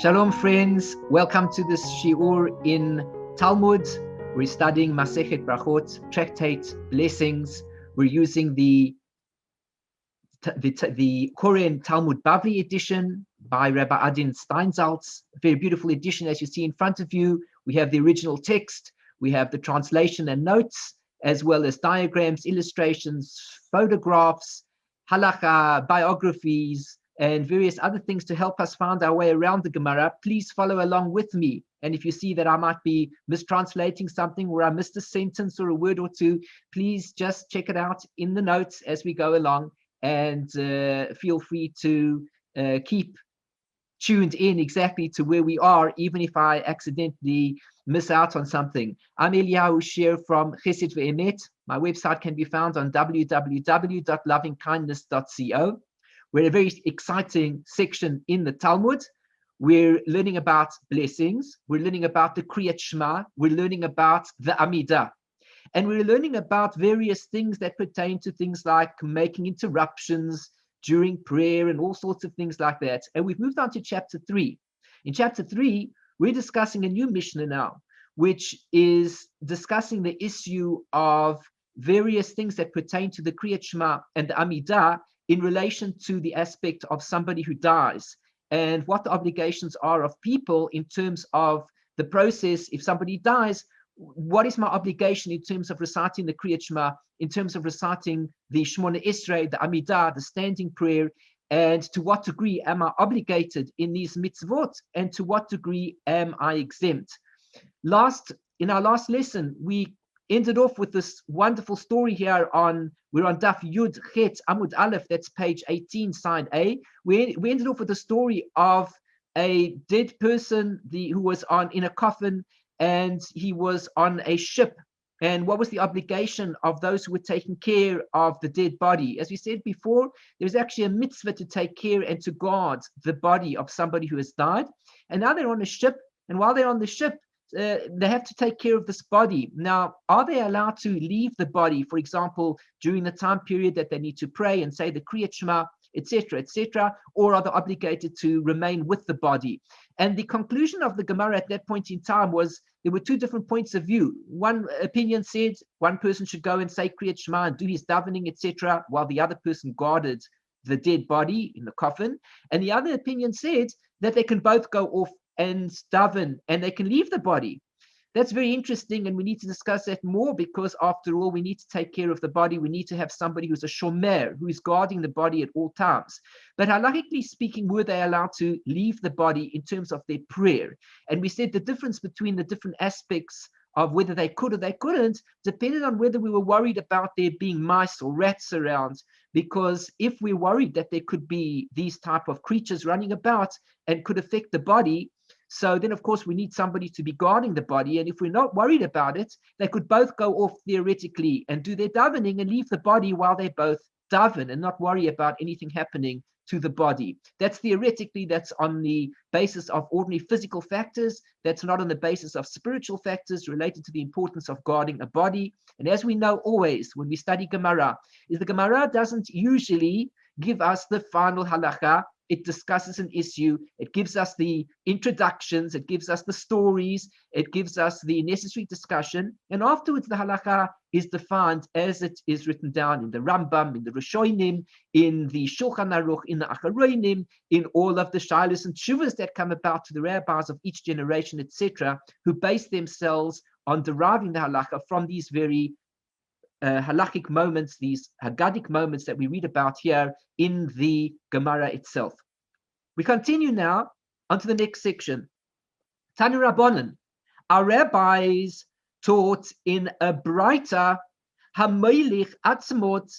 Shalom, friends. Welcome to this shiur in Talmud. We're studying Masechet Berachot, tractate blessings. We're using the Koren Talmud Bavli edition by Rabbi Adin Steinsaltz. A very beautiful edition, as you see in front of you. We have the original text. We have the translation and notes, as well as diagrams, illustrations, photographs, halakha, biographies, and various other things to help us find our way around the Gemara. Please follow along with me. And if you see that I might be mistranslating something, or I missed a sentence or a word or two, please just check it out in the notes as we go along, and feel free to keep tuned in exactly to where we are, even if I accidentally miss out on something. I'm Eliyahu Sher from Chesed Ve'emet. My website can be found on www.lovingkindness.co. We're in a very exciting section in the Talmud. We're learning about blessings. We're learning about the Kriyat Shema. We're learning about the Amidah. And we're learning about various things that pertain to things like making interruptions during prayer and all sorts of things like that. And we've moved on to chapter 3. In chapter 3, we're discussing a new Mishnah now, which is discussing the issue of various things that pertain to the Kriyat Shema and the Amidah in relation to the aspect of somebody who dies, and what the obligations are of people in terms of the process. If somebody dies, what is my obligation in terms of reciting the Kriyat Shema, in terms of reciting the Shemona Esrei, the Amidah, the standing prayer, and to what degree am I obligated in these mitzvot, and to what degree am I exempt? In our last lesson, we ended off with this wonderful story here we're on Daf Yud Chet Amud Aleph, that's page 18, side A. We ended off with the story of a dead person who was in a coffin, and he was on a ship. And what was the obligation of those who were taking care of the dead body? As we said before, there's actually a mitzvah to take care and to guard the body of somebody who has died. And now they're on a ship, and while they're on the ship, they have to take care of this body. Now, are they allowed to leave the body, for example, during the time period that they need to pray and say the Kriyat Shema, etc., or are they obligated to remain with the body? And the conclusion of the Gemara at that point in time was there were two different points of view. One opinion said one person should go and say Kriyat Shema and do his davening, etc., while the other person guarded the dead body in the coffin. And the other opinion said that they can both go off and daven, and they can leave the body. That's very interesting, and we need to discuss that more, because after all, we need to take care of the body. We need to have somebody who's a shomer, who is guarding the body at all times. But halachically speaking, were they allowed to leave the body in terms of their prayer? And we said the difference between the different aspects of whether they could or they couldn't depended on whether we were worried about there being mice or rats around. Because if we're worried that there could be these type of creatures running about and could affect the body, so then, of course, we need somebody to be guarding the body. And if we're not worried about it, they could both go off theoretically and do their davening and leave the body while they both daven, and not worry about anything happening to the body. That's theoretically, that's on the basis of ordinary physical factors. That's not on the basis of spiritual factors related to the importance of guarding a body. And as we know always when we study Gemara, is the Gemara doesn't usually give us the final halakha. It discusses an issue, it gives us the introductions, it gives us the stories, it gives us the necessary discussion, and afterwards the halakha is defined as it is written down in the Rambam, in the Rishonim, in the Shulchan Aruch, in the Acharonim, in all of the shilas and tshuvas that come about to the rabbis of each generation, etc., who base themselves on deriving the halakha from these very halachic moments, these Haggadic moments that we read about here in the Gemara itself. We continue now onto the next section. Tanu Rabbanan, our rabbis taught in a brighter hamoilich atzmot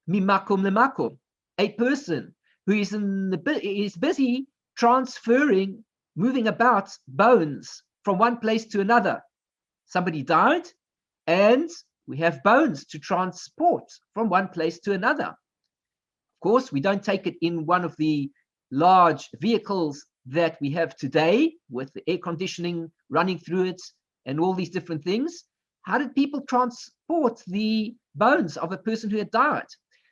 mimakom lemakom, a person who is busy transferring, moving about bones from one place to another. Somebody died, and we have bones to transport from one place to another. Of course, we don't take it in one of the large vehicles that we have today with the air conditioning running through it and all these different things. How did people transport the bones of a person who had died?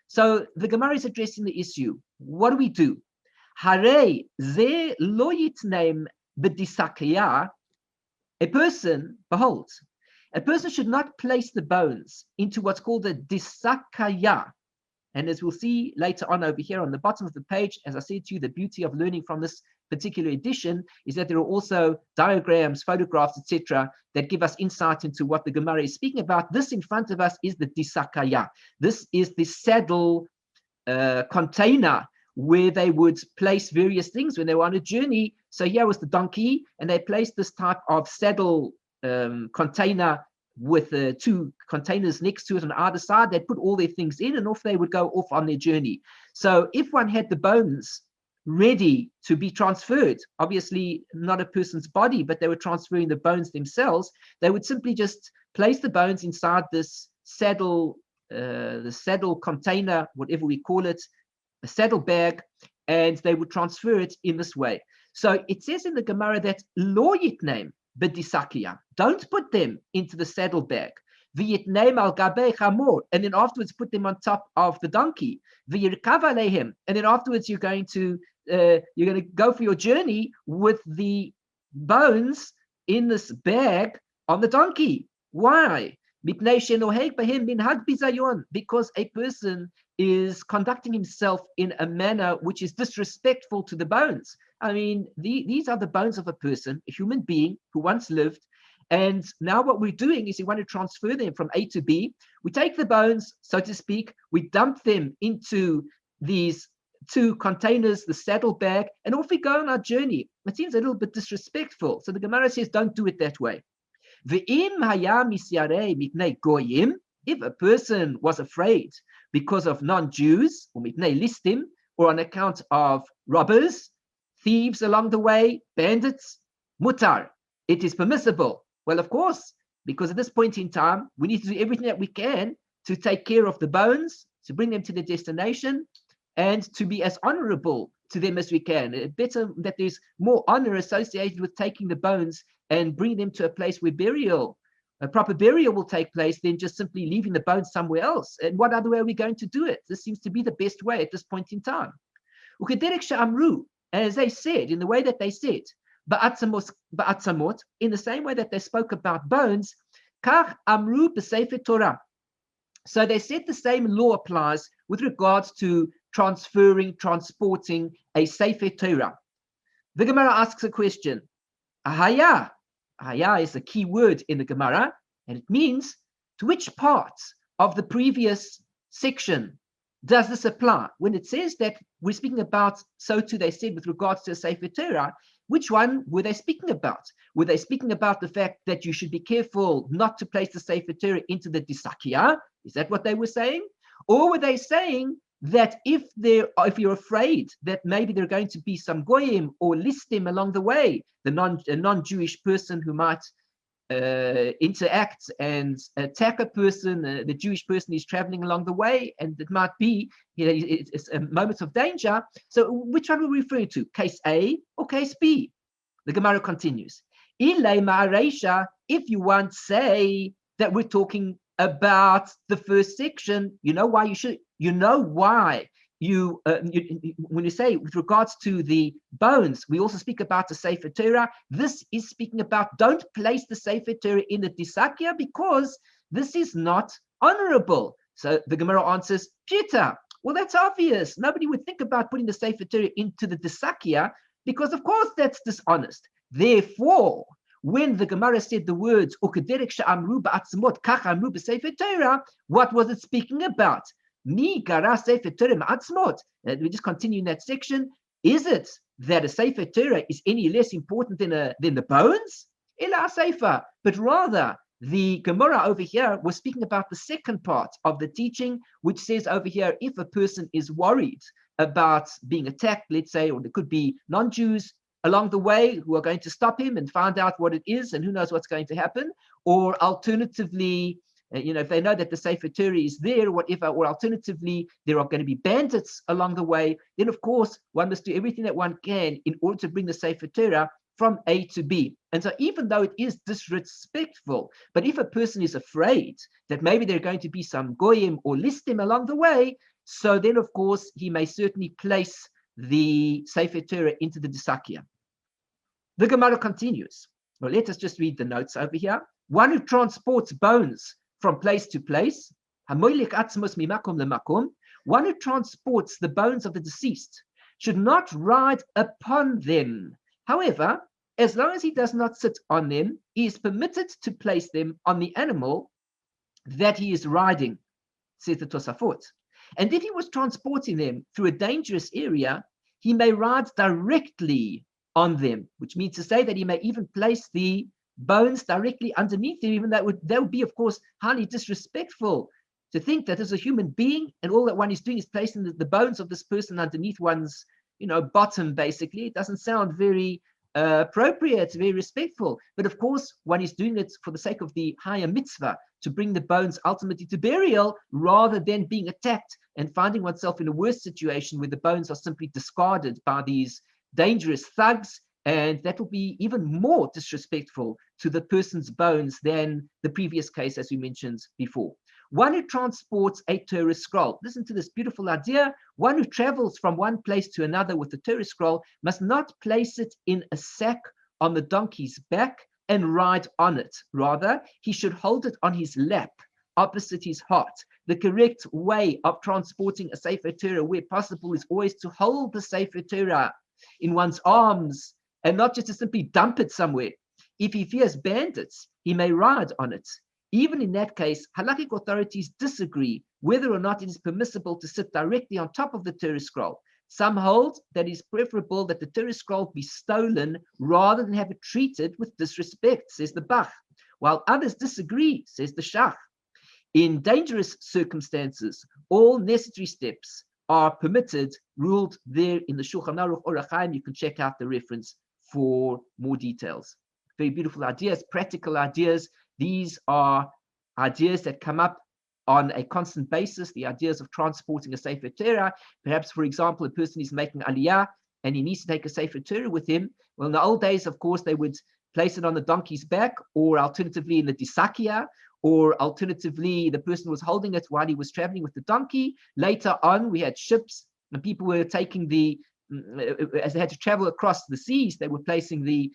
So the Gemara is addressing the issue. What do we do? Hare ze lo yitnem b'disakya. A person, behold, a person should not place the bones into what's called a disakya. And as we'll see later on over here on the bottom of the page, as I said to you, the beauty of learning from this particular edition is that there are also diagrams, photographs, etc., that give us insight into what the Gemara is speaking about. This in front of us is the disakaya. This is the saddle container where they would place various things when they were on a journey. So here was the donkey, and they placed this type of saddle container with two containers next to it on either side. They'd put all their things in, and off they would go off on their journey. So if one had the bones ready to be transferred, obviously not a person's body, but they were transferring the bones themselves, they would simply just place the bones inside this saddle, the saddle container, whatever we call it, a saddle bag, and they would transfer it in this way. So it says in the Gemara that lo yitnem b'disakia, don't put them into the saddle bag. V'yitnem al gabei chamor, and then afterwards put them on top of the donkey. V'yirkav alehem, and then afterwards you're going to go for your journey with the bones in this bag on the donkey. Why? Because a person is conducting himself in a manner which is disrespectful to the bones. I mean, these are the bones of a person, a human being who once lived. And now what we're doing is we want to transfer them from A to B. We take the bones, so to speak, we dump them into these two containers, the saddle bag, and off we go on our journey. It seems a little bit disrespectful. So the Gemara says, don't do it that way. If a person was afraid because of non-Jews, or mitnei listim, or on account of robbers, thieves along the way, bandits, mutar, it is permissible. Well, of course, because at this point in time, we need to do everything that we can to take care of the bones, to bring them to the destination, and to be as honorable to them as we can. Better that there's more honor associated with taking the bones and bringing them to a place where a proper burial will take place than just simply leaving the bones somewhere else. And what other way are we going to do it? This seems to be the best way at this point in time. And as they said, in the way that they said, ba'atzamot, in the same way that they spoke about bones, kach amru b'sefer Torah. So they said the same law applies with regards to transporting a Sefer Torah. The Gemara asks a question. Ahaya. Ahaya is a key word in the Gemara, and it means to which part of the previous section does this apply? When it says that we're speaking about, so too they said with regards to a Sefer Torah, which one were they speaking about? Were they speaking about the fact that you should be careful not to place the Sefer Torah into the disakia? Is that what they were saying? Or were they saying that if you're afraid that maybe there are going to be some goyim or listim along the way, a non-Jewish person who might interact and attack a person, the Jewish person is traveling along the way, and it might be it's a moment of danger. So which one are we referring to? Case A or case B? The Gemara continues. If you want to say that we're talking about the first section, you know why when you say with regards to the bones, we also speak about the Sefer Torah. This is speaking about don't place the Sefer Torah in the disakia because this is not honorable. So the Gemara answers, Pita. Well, that's obvious. Nobody would think about putting the Sefer Torah into the disakia because, of course, that's dishonest. Therefore, when the Gemara said the words what was it speaking about? We just continue in that section. Is it that a Sefer Torah is any less important than the bones? But rather, the Gemara over here was speaking about the second part of the teaching, which says over here, if a person is worried about being attacked, let's say, or there could be non-Jews along the way who are going to stop him and find out what it is, and who knows what's going to happen, or alternatively, if they know that the Sefer Torah is there or whatever, or alternatively, there are going to be bandits along the way, then of course, one must do everything that one can in order to bring the Sefer Torah from A to B. And so even though it is disrespectful, but if a person is afraid that maybe there are going to be some goyim or listim along the way, so then of course, he may certainly place the Sefer Torah into the Disakia. The Gemara continues. Well, let us just read the notes over here. One who transports bones from place to place, one who transports the bones of the deceased, should not ride upon them. However, as long as he does not sit on them, he is permitted to place them on the animal that he is riding, says the Tosafot. And if he was transporting them through a dangerous area, he may ride directly on them, which means to say that he may even place the bones directly underneath them. Even that would be, of course, highly disrespectful to think that as a human being, and all that one is doing is placing the bones of this person underneath one's, bottom, basically. It doesn't sound very appropriate, very respectful. But of course, one is doing it for the sake of the higher mitzvah, to bring the bones ultimately to burial, rather than being attacked and finding oneself in a worse situation where the bones are simply discarded by these dangerous thugs. And that will be even more disrespectful to the person's bones than the previous case, as we mentioned before. One who transports a Torah scroll. Listen to this beautiful idea. One who travels from one place to another with the Torah scroll must not place it in a sack on the donkey's back and ride on it. Rather, he should hold it on his lap, opposite his heart. The correct way of transporting a Sefer Torah where possible is always to hold the Sefer Torah in one's arms and not just to simply dump it somewhere. If he fears bandits, he may ride on it. Even in that case, halakhic authorities disagree whether or not it is permissible to sit directly on top of the Torah scroll. Some hold that it is preferable that the Torah scroll be stolen rather than have it treated with disrespect, says the Bach, while others disagree, says the Shach. In dangerous circumstances, all necessary steps are permitted, ruled there in the Shulchan Aruch Orach Chaim. You can check out the reference for more details. Very beautiful ideas, practical ideas. These are ideas that come up on a constant basis, the ideas of transporting a Sefer Torah. Perhaps, for example, a person is making aliyah and he needs to take a Sefer Torah with him. Well, in the old days, of course, they would place it on the donkey's back, or alternatively in the disakia, or alternatively, the person was holding it while he was traveling with the donkey. Later on, we had ships, and people were taking as they had to travel across the seas, they were placing the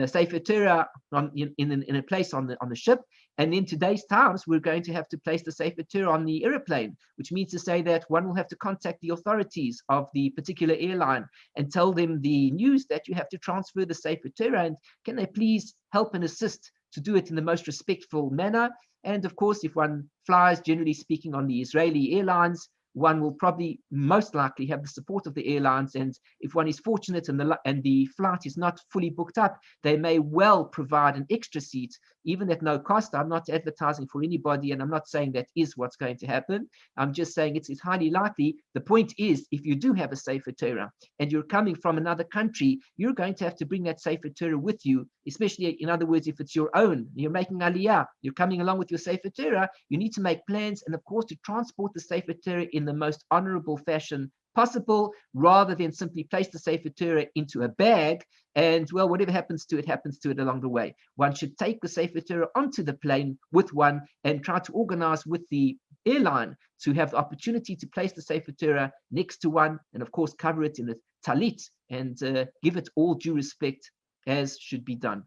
Sefer Torah in a place on the ship. And in today's times, we're going to have to place the Sefer Torah on the airplane, which means to say that one will have to contact the authorities of the particular airline and tell them the news that you have to transfer the Sefer Torah, and can they please help and assist to do it in the most respectful manner. And of course, if one flies, generally speaking, on the Israeli airlines, one will probably most likely have the support of the airlines. And if one is fortunate and the flight is not fully booked up, they may well provide an extra seat, even at no cost. I'm not advertising for anybody, and I'm not saying that is what's going to happen. I'm just saying it's highly likely. The point is, if you do have a Sefer Torah and you're coming from another country, you're going to have to bring that Sefer Torah with you, especially, in other words, if it's your own. You're making aliyah, you're coming along with your Sefer Torah, you need to make plans, and of course, to transport the Sefer Torah in the most honorable fashion possible, rather than simply place the Sefer Torah into a bag and, well, whatever happens to it along the way. One should take the Sefer Torah onto the plane with one and try to organize with the airline to have the opportunity to place the Sefer Torah next to one, and of course cover it in a talit and give it all due respect as should be done.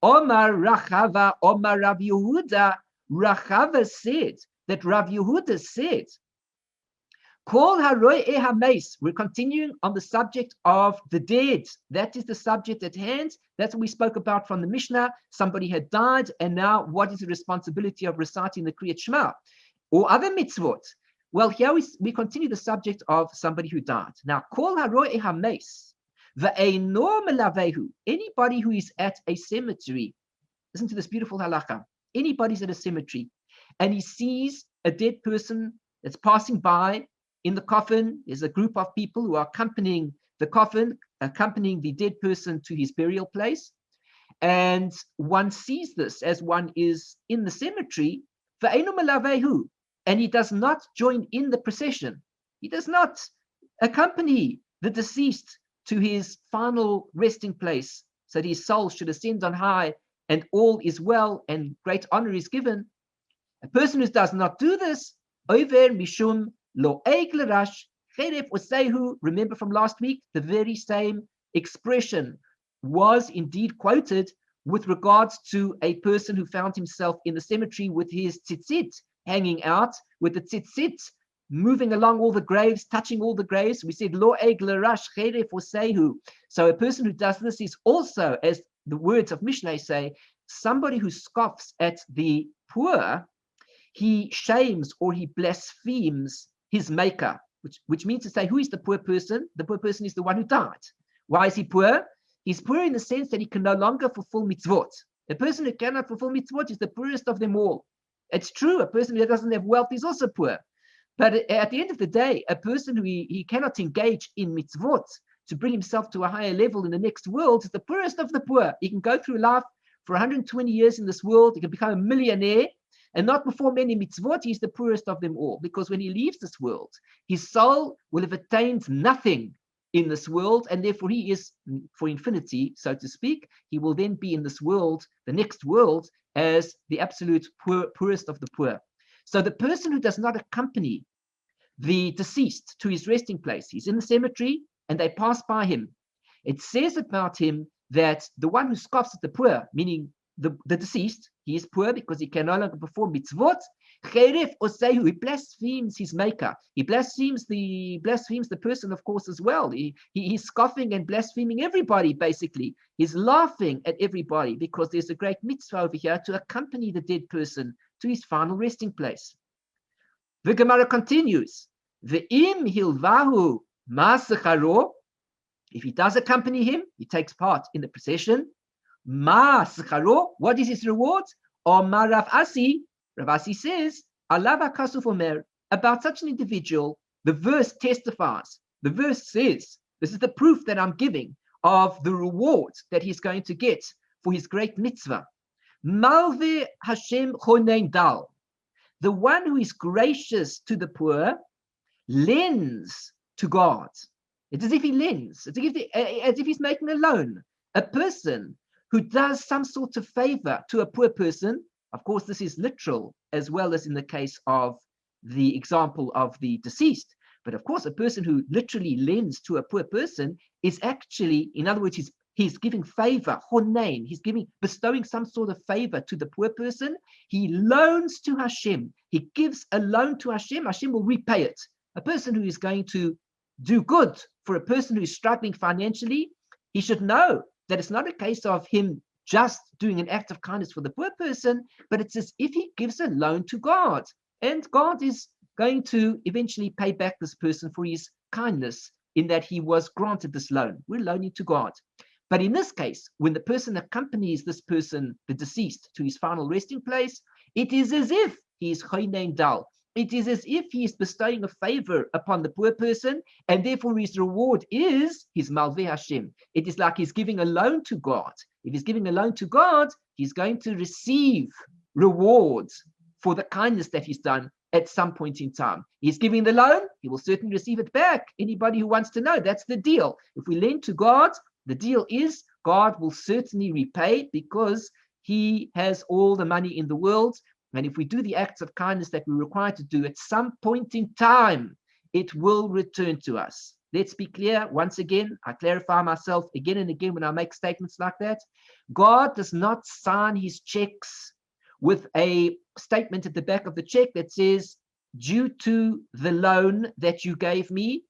Omar Rachava, Omar Rav Yehuda. Rachava said that Rav Yehuda said, Kol haroy hameis. We're continuing on the subject of the dead. That is the subject at hand. That's what we spoke about from the Mishnah. Somebody had died, and now what is the responsibility of reciting the Kriyat Shema or other mitzvot? Well, here we continue the subject of somebody who died. Now, Kol haroy hameis ve'eino melavehu. Anybody who is at a cemetery, listen to this beautiful halakha. Anybody's at a cemetery and he sees a dead person that's passing by. In the coffin, there's a group of people who are accompanying the coffin, accompanying the dead person to his burial place. And one sees this as one is in the cemetery, and he does not join in the procession. He does not accompany the deceased to his final resting place, so that his soul should ascend on high and all is well and great honor is given. A person who does not do this, over mishum lo eig l'rash, Cheref osehu, remember from last week, the very same expression was indeed quoted with regards to a person who found himself in the cemetery with his tzitzit hanging out, with the tzitzit moving along all the graves, touching all the graves. We said, lo eg l'rash cheref osehu. So a person who does this is also, as the words of Mishnah say, somebody who scoffs at the poor. He shames or he blasphemes his maker, which means to say, who is the poor person? The poor person is the one who died. Why is he poor? He's poor in the sense that he can no longer fulfill mitzvot. A person who cannot fulfill mitzvot is the poorest of them all. It's true, a person who doesn't have wealth is also poor. But at the end of the day, a person who he cannot engage in mitzvot to bring himself to a higher level in the next world is the poorest of the poor. He can go through life for 120 years in this world. He can become a millionaire and not perform any mitzvot. He's the poorest of them all, because when he leaves this world, his soul will have attained nothing in this world, and therefore he is for infinity, so to speak. He will then be in this world, the next world, as the absolute poorest of the poor. So the person who does not accompany the deceased to his resting place, he's in the cemetery and they pass by him, it says about him that the one who scoffs at the poor, meaning the deceased, he is poor because he can no longer perform mitzvot. Cheref osehu, he blasphemes his maker. He blasphemes the person, of course, as well. He's scoffing and blaspheming everybody, basically. He's laughing at everybody because there's a great mitzvah over here to accompany the dead person to his final resting place. The Gemara continues, Ve'im hilvahu ma'asecharo, if he does accompany him, he takes part in the procession. Ma'asecharo, what is his reward? Omar Rav Asi, Rav Asi says, Alav HaKasuf Omer, about such an individual, the verse testifies. The verse says, this is the proof that I'm giving of the reward that he's going to get for his great mitzvah. Malve Hashem Chonein Dal, the one who is gracious to the poor, lends to God. It's as if he lends, as if he's making a loan. A person who does some sort of favor to a poor person, of course, this is literal, as well as in the case of the example of the deceased. But of course, a person who literally lends to a poor person is actually, in other words, he's giving favor, honein, he's bestowing some sort of favor to the poor person. He loans to Hashem. He gives a loan to Hashem. Hashem will repay it. A person who is going to do good for a person who is struggling financially, he should know that it's not a case of him just doing an act of kindness for the poor person, but it's as if he gives a loan to God. And God is going to eventually pay back this person for his kindness in that he was granted this loan. We're loaning to God. But in this case, when the person accompanies this person, the deceased, to his final resting place, it is as if he is chonein dal. It is as if he is bestowing a favor upon the poor person, and therefore his reward is his malveh Hashem. It is like he's giving a loan to God. If he's giving a loan to God, he's going to receive rewards for the kindness that he's done at some point in time. He's giving the loan, he will certainly receive it back. Anybody who wants to know, that's the deal. If we lend to God, the deal is God will certainly repay because he has all the money in the world. And if we do the acts of kindness that we're required to do at some point in time, it will return to us. Let's be clear. Once again, I clarify myself again and again when I make statements like that. God does not sign his checks with a statement at the back of the check that says, due to the loan that you gave me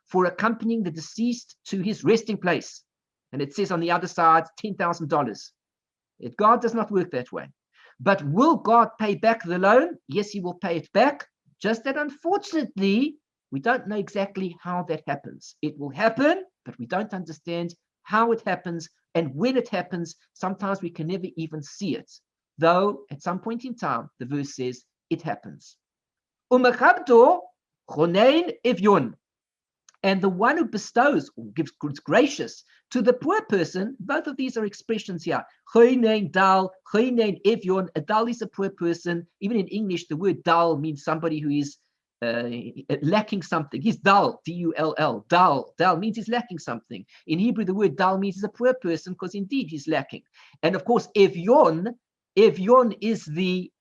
for accompanying the deceased to his resting place. And it says on the other side, $10,000. God does not work that way. But will God pay back the loan? Yes, he will pay it back. Just that, unfortunately, we don't know exactly how that happens. It will happen, but we don't understand how it happens and when it happens. Sometimes we can never even see it. Though, at some point in time, the verse says it happens. Umachabto chonein evyon. And the one who bestows or gives gracious to the poor person, both of these are expressions here. Chonein dal, chonein evyon. A dal is a poor person. Even in English, the word dal means somebody who is lacking something. He's dal, D-U-L-L. Dal means he's lacking something. In Hebrew, the word dal means he's a poor person because indeed he's lacking. And of course, evyon Evion is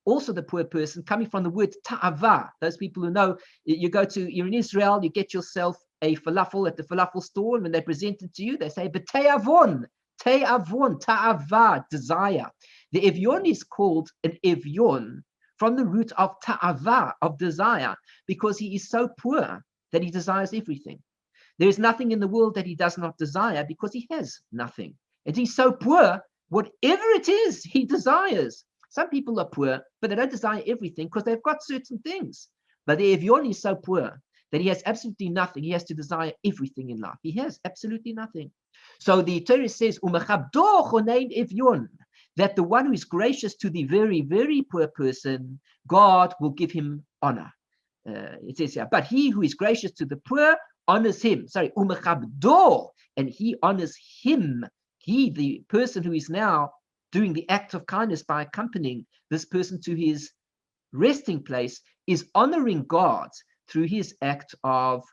also the poor person, coming from the word ta'ava. Those people who know, you're in Israel, you get yourself a falafel at the falafel store, and when they present it to you, they say, but te'avon, ta'ava, desire. The evion is called an evion from the root of ta'ava, of desire, because he is so poor that he desires everything. There is nothing in the world that he does not desire because he has nothing. And he's so poor, whatever it is he desires. Some people are poor, but they don't desire everything because they've got certain things. But the evion is so poor that he has absolutely nothing. He has to desire everything in life. He has absolutely nothing. So the Torah says, that the one who is gracious to the very, very poor person, God will give him honor. It says here, but he who is gracious to the poor honors him. Sorry, and he honors him. He, the person who is now doing the act of kindness by accompanying this person to his resting place, is honoring God through his act of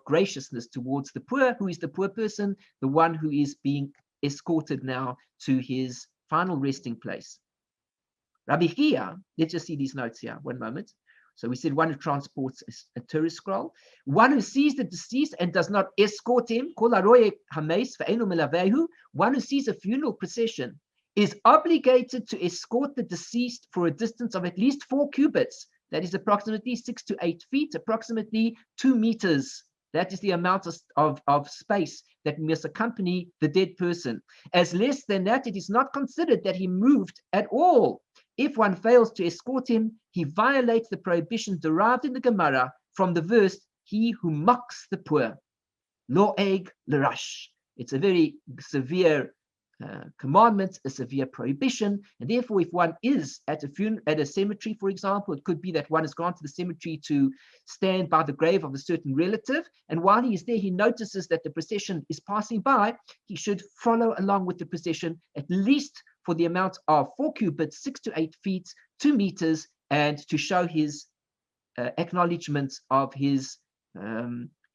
graciousness towards the poor. Who is the poor person? The one who is being escorted now to his final resting place. Rabbi Chia, let's just see these notes here, one moment. So we said one who transports a Torah scroll, one who sees the deceased and does not escort him, one who sees a funeral procession is obligated to escort the deceased for a distance of at least 4 cubits. That is approximately 6 to 8 feet, approximately 2 meters. That is the amount of space that must accompany the dead person. As less than that, it is not considered that he moved at all. If one fails to escort him, he violates the prohibition derived in the Gemara from the verse, he who mocks the poor. Lo'eg l'rash. It's a very severe commandment, a severe prohibition, and therefore if one is at a cemetery, for example, it could be that one has gone to the cemetery to stand by the grave of a certain relative, and while he is there, he notices that the procession is passing by. He should follow along with the procession, at least for the amount of 4 cubits, 6 to 8 feet, 2 meters, and to show his acknowledgement of his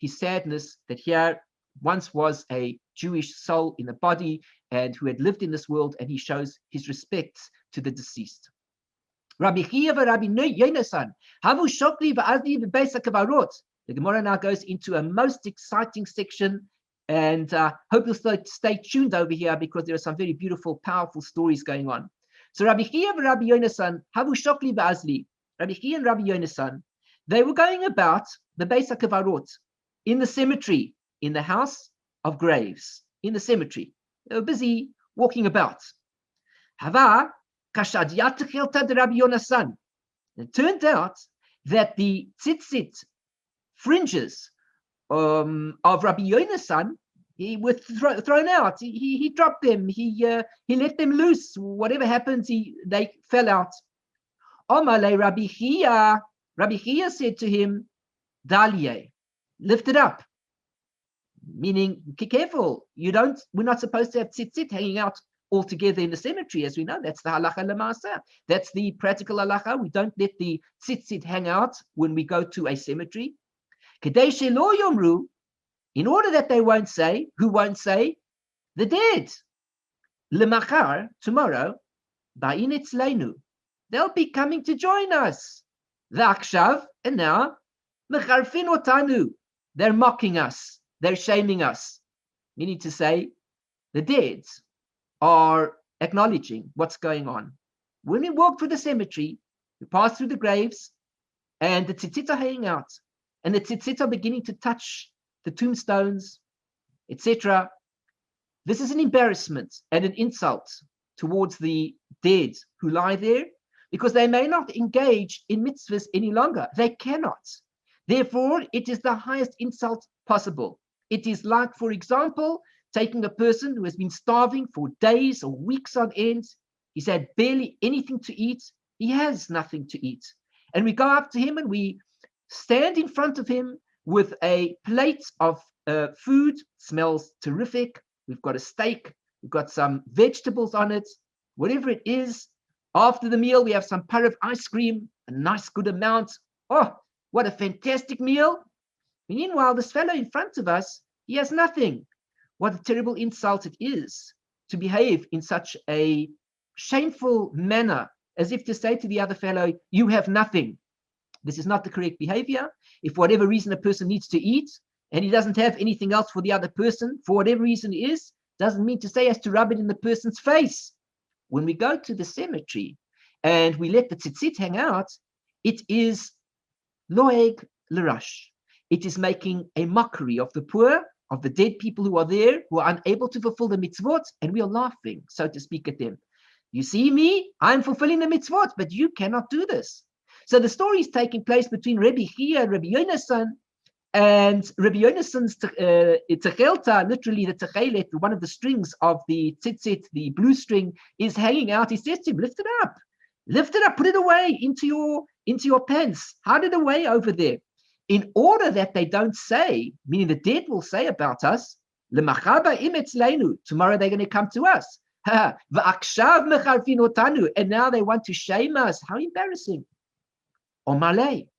sadness that here once was a Jewish soul in a body and who had lived in this world, and he shows his respects to the deceased. Rabbi Chia Rabbi Yonasan, Havu Shokli v'Azli v'Beis HaKavarot. The Gemara now goes into a most exciting section, and hope you'll stay tuned over here because there are some very beautiful, powerful stories going on. So Rabbi Chia Rabbi Yonasan, Havu Shokli v'Azli. Rabbi Chia and Rabbi Yonasan, they were going about the Beis HaKavarot, in the cemetery, in the house of graves, in the cemetery. They were busy walking about. Hava kashadiyat chelta de Rabbi Yonasan. It turned out that the tzitzit fringes of Rabbi Yonasan, he were thrown out. He dropped them. He let them loose. Whatever happened, they fell out. Omale Rabbi Chia. Rabbi Chia said to him, Dalye, lift it up. Meaning, be careful. We're not supposed to have tzitzit hanging out all together in the cemetery, as we know. That's the halacha lemasa. That's the practical halacha. We don't let the tzitzit hang out when we go to a cemetery. Kedei shelo yomru, in order that they won't say, who won't say? The dead. Lemachar, tomorrow, ba'in etzleinu. They'll be coming to join us. V'akshav, and now, mecharfin otanu. They're mocking us. They're shaming us. Meaning to say, the dead are acknowledging what's going on. When we walk through the cemetery, we pass through the graves, and the tzitzit are hanging out, and the tzitzit are beginning to touch the tombstones, etc. This is an embarrassment and an insult towards the dead who lie there, because they may not engage in mitzvahs any longer. They cannot. Therefore, it is the highest insult possible. It is like, for example, taking a person who has been starving for days or weeks on end. He's had barely anything to eat. He has nothing to eat. And we go up to him and we stand in front of him with a plate of food. Smells terrific. We've got a steak. We've got some vegetables on it. Whatever it is. After the meal, we have some parav ice cream, a nice good amount. Oh, what a fantastic meal. Meanwhile, this fellow in front of us, he has nothing. What a terrible insult it is to behave in such a shameful manner, as if to say to the other fellow, you have nothing. This is not the correct behavior. If for whatever reason a person needs to eat and he doesn't have anything else for the other person, for whatever reason it is, doesn't mean to say he has to rub it in the person's face. When we go to the cemetery and we let the tzitzit hang out, it is loeg l'rash. It is making a mockery of the poor, of the dead people who are there, who are unable to fulfill the mitzvot, and we are laughing, so to speak, at them. You see me, I'm fulfilling the mitzvot, but you cannot do this. So the story is taking place between Rabbi Chia and Rabbi Yonasan, and Rabbi Yonasan's techelta, literally the techelet, one of the strings of the tzitzit, the blue string, is hanging out. He says to him, lift it up, put it away into your pants, hide it away over there, in order that they don't say, meaning the dead will say about us, tomorrow they're going to come to us. And now they want to shame us. How embarrassing. Omalei.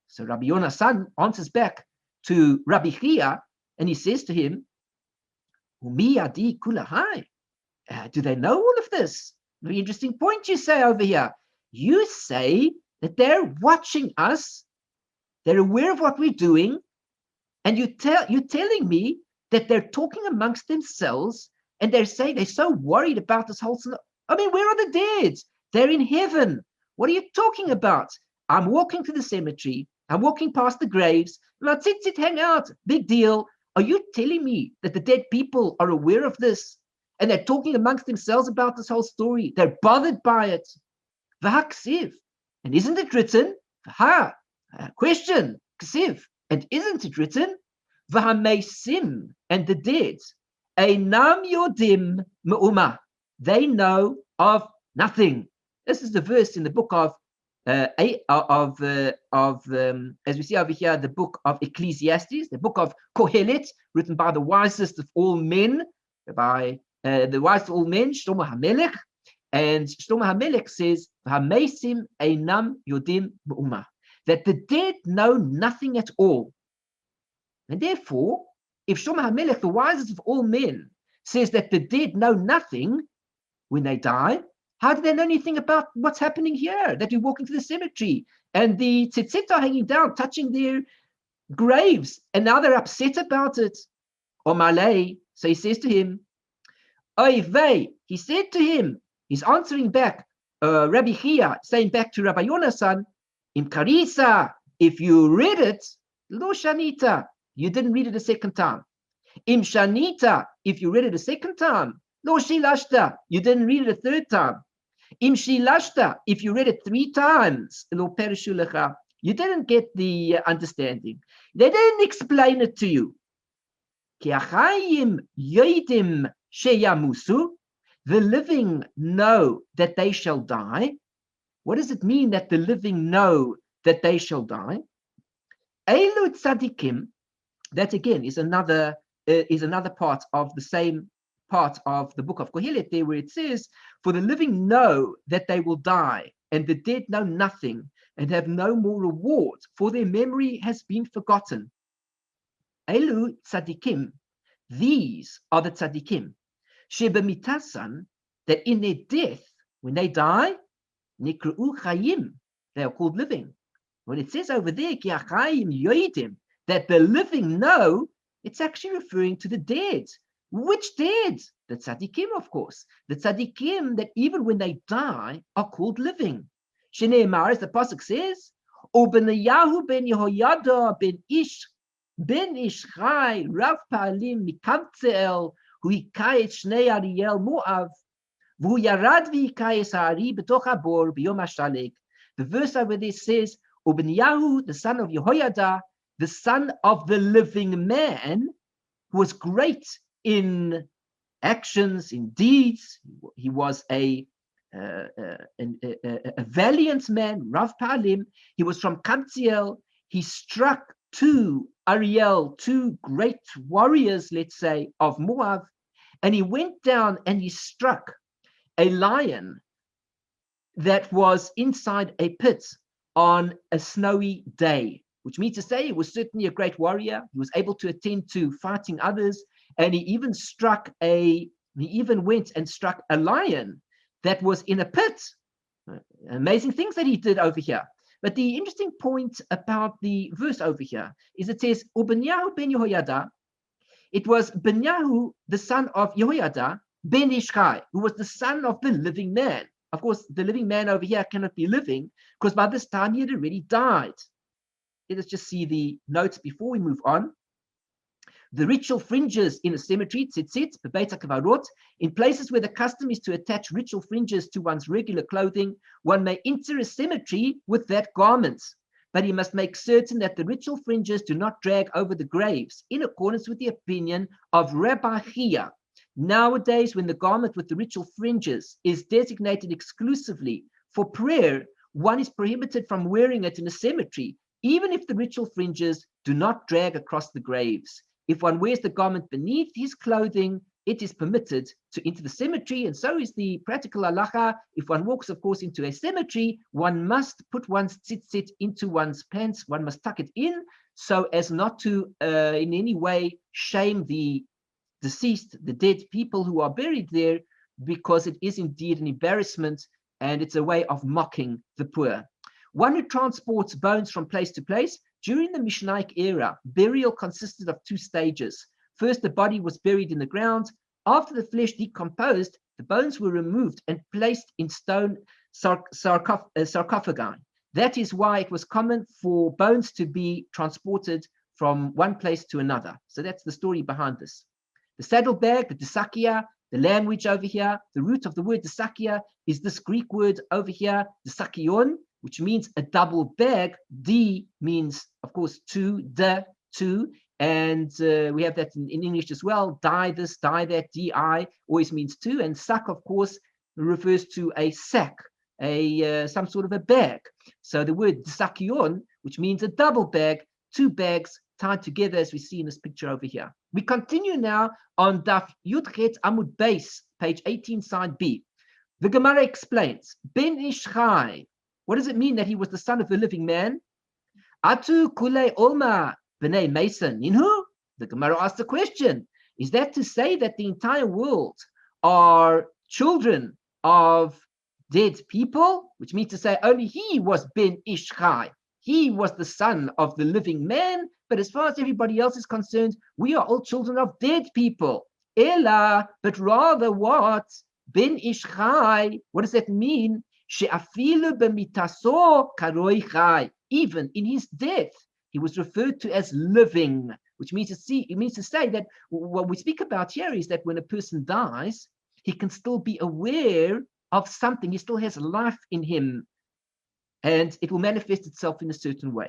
So Rabbi Yonasan answers back to Rabbi Chia, and he says to him, do they know all of this? Very interesting point you say over here. You say that they're watching us, they're aware of what we're doing, and you're telling me that they're talking amongst themselves, and they're saying they're so worried about this whole. I mean, where are the dead? They're in heaven. What are you talking about? I'm walking to the cemetery. I'm walking past the graves. My tzitzit hang out. Big deal. Are you telling me that the dead people are aware of this? And they're talking amongst themselves about this whole story. They're bothered by it. V'haksiv. And isn't it written? Question. Ksiv. And isn't it written? V'hameisim. And the dead. Einam yodim me'uma. They know of nothing. This is the verse in the book of as we see over here, the book of Ecclesiastes, the book of Kohelet, written by the wisest of all men, by the wisest of all men, Shlomo HaMelech. And Shlomo HaMelech says, "Hamesim einam yodim me'uma," that the dead know nothing at all. And therefore, if Shlomo HaMelech, the wisest of all men, says that the dead know nothing when they die, how do they know anything about what's happening here? That you're walking to the cemetery and the tzitzit are hanging down, touching their graves, and now they're upset about it. Omalei, so he says to him, Oy vey, he said to him, he's answering back, Rabbi Chia, saying back to Rabbi Yonasan, Im Karisa, if you read it, lo shanita, you didn't read it a second time. Im shanita, if you read it a second time, lo shilashta, you didn't read it a third time. Im shilashta, if you read it 3 times, lo perishu lecha, you didn't get the understanding. They didn't explain it to you. Ki achayim yoidim sheyamusu, the living know that they shall die. What does it mean that the living know that they shall die? Eilu tzadikim, that again is another part of the same part of the book of Kohelet there, where it says, for the living know that they will die, and the dead know nothing, and have no more reward, for their memory has been forgotten. Elu tzadikim, these are the tzadikim, shebemitasan, that in their death, when they die, nikru'u chayim, they are called living. When it says over there, ki achayim yoidim, that the living know, it's actually referring to the dead. Which dead? The tzaddikim, of course. The tzaddikim that even when they die are called living. Shneimar, as the pasuk says, O Benayahu ben Yehoyada ben Ish Chai Rav Pa'alim Mikamtzel hu hikayet Shnei Ariel Moav v'hu yarad v'hikayes ha'ari b'toch habor b'yom ha'shalek. The verse over there says, O Benayahu, the son of Yehoyada, the son of the living man, who was great in actions, in deeds. He was a valiant man, Rav Pa'alim. He was from Kamtziel. He struck 2 great warriors, let's say, of Moab, and he went down and he struck a lion that was inside a pit on a snowy day, which means to say he was certainly a great warrior. He was able to attend to fighting others, and he even went and struck a lion that was in a pit. Amazing things that he did over here. But the interesting point about the verse over here is it says, Ubenyahu ben Yehoyada. It was Benyahu, the son of Yehoyada, ben Ishchai, who was the son of the living man. Of course, the living man over here cannot be living because by this time he had already died. Let us just see the notes before we move on. The ritual fringes in a cemetery, tzitzit, bebeit hakavarot, in places where the custom is to attach ritual fringes to one's regular clothing, one may enter a cemetery with that garment, but he must make certain that the ritual fringes do not drag over the graves, in accordance with the opinion of Rabbi Chia. Nowadays, when the garment with the ritual fringes is designated exclusively for prayer, one is prohibited from wearing it in a cemetery, even if the ritual fringes do not drag across the graves. If one wears the garment beneath his clothing, it is permitted to enter the cemetery, and so is the practical halacha. If one walks, of course, into a cemetery, one must put one's tzitzit into one's pants. One must tuck it in so as not to in any way shame the deceased, the dead people who are buried there, because it is indeed an embarrassment and it's a way of mocking the poor. One who transports bones from place to place. During the Mishnaic era, burial consisted of two stages. First, the body was buried in the ground. After the flesh decomposed, the bones were removed and placed in stone sarcophagi. That is why it was common for bones to be transported from one place to another. So that's the story behind this. The saddlebag, the disakia, the language over here, the root of the word disakia is this Greek word over here, disakion, which means a double bag. D means, of course, two, two, and we have that in English as well. Die this, die that, di always means two, and sack, of course, refers to a sack, some sort of a bag. So the word sakion, which means a double bag, two bags tied together, as we see in this picture over here. We continue now on Daf Yudchet Amud Beis, page 18, side B. The Gemara explains, Ben Ishchai. What does it mean that he was the son of the living man? Atu kule olma b'nei mason inhu? The Gemara asked the question. Is that to say that the entire world are children of dead people? Which means to say only he was Ben Ishchai. He was the son of the living man. But as far as everybody else is concerned, we are all children of dead people. Ela, but rather what? Ben Ishchai. What does that mean? Even in his death, he was referred to as living, which means to say that what we speak about here is that when a person dies, he can still be aware of something. He still has life in him, and it will manifest itself in a certain way.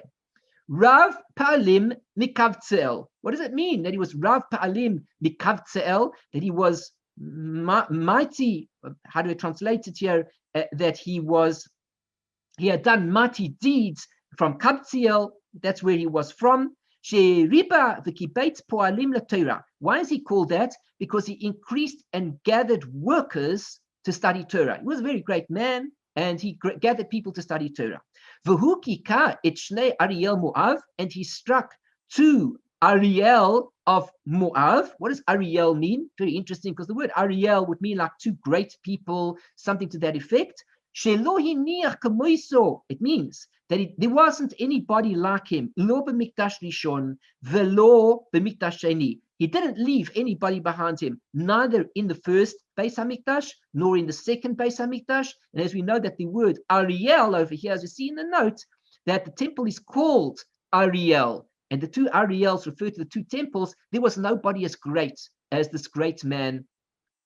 Rav Pa'alim Mikavtzel. What does it mean that he was Rav Pa'alim Mikavtzel? That he was mighty. How do I translate it here? That he had done mighty deeds from Kabtziel. That's where he was from. Why is he called that? Because he increased and gathered workers to study Torah. He was a very great man, and he gathered people to study Torah. And he struck two Ariel of Moav. What does Ariel mean? Very interesting, because the word Ariel would mean like two great people, something to that effect. It means that there wasn't anybody like him. Lo b'mikdash rishon velo b'mikdash sheni. He didn't leave anybody behind him, neither in the first Beis HaMikdash nor in the second Beis HaMikdash. And as we know that the word Ariel over here, as we see in the note, that the temple is called Ariel, and the two Ariels refer to the two temples. There was nobody as great as this great man,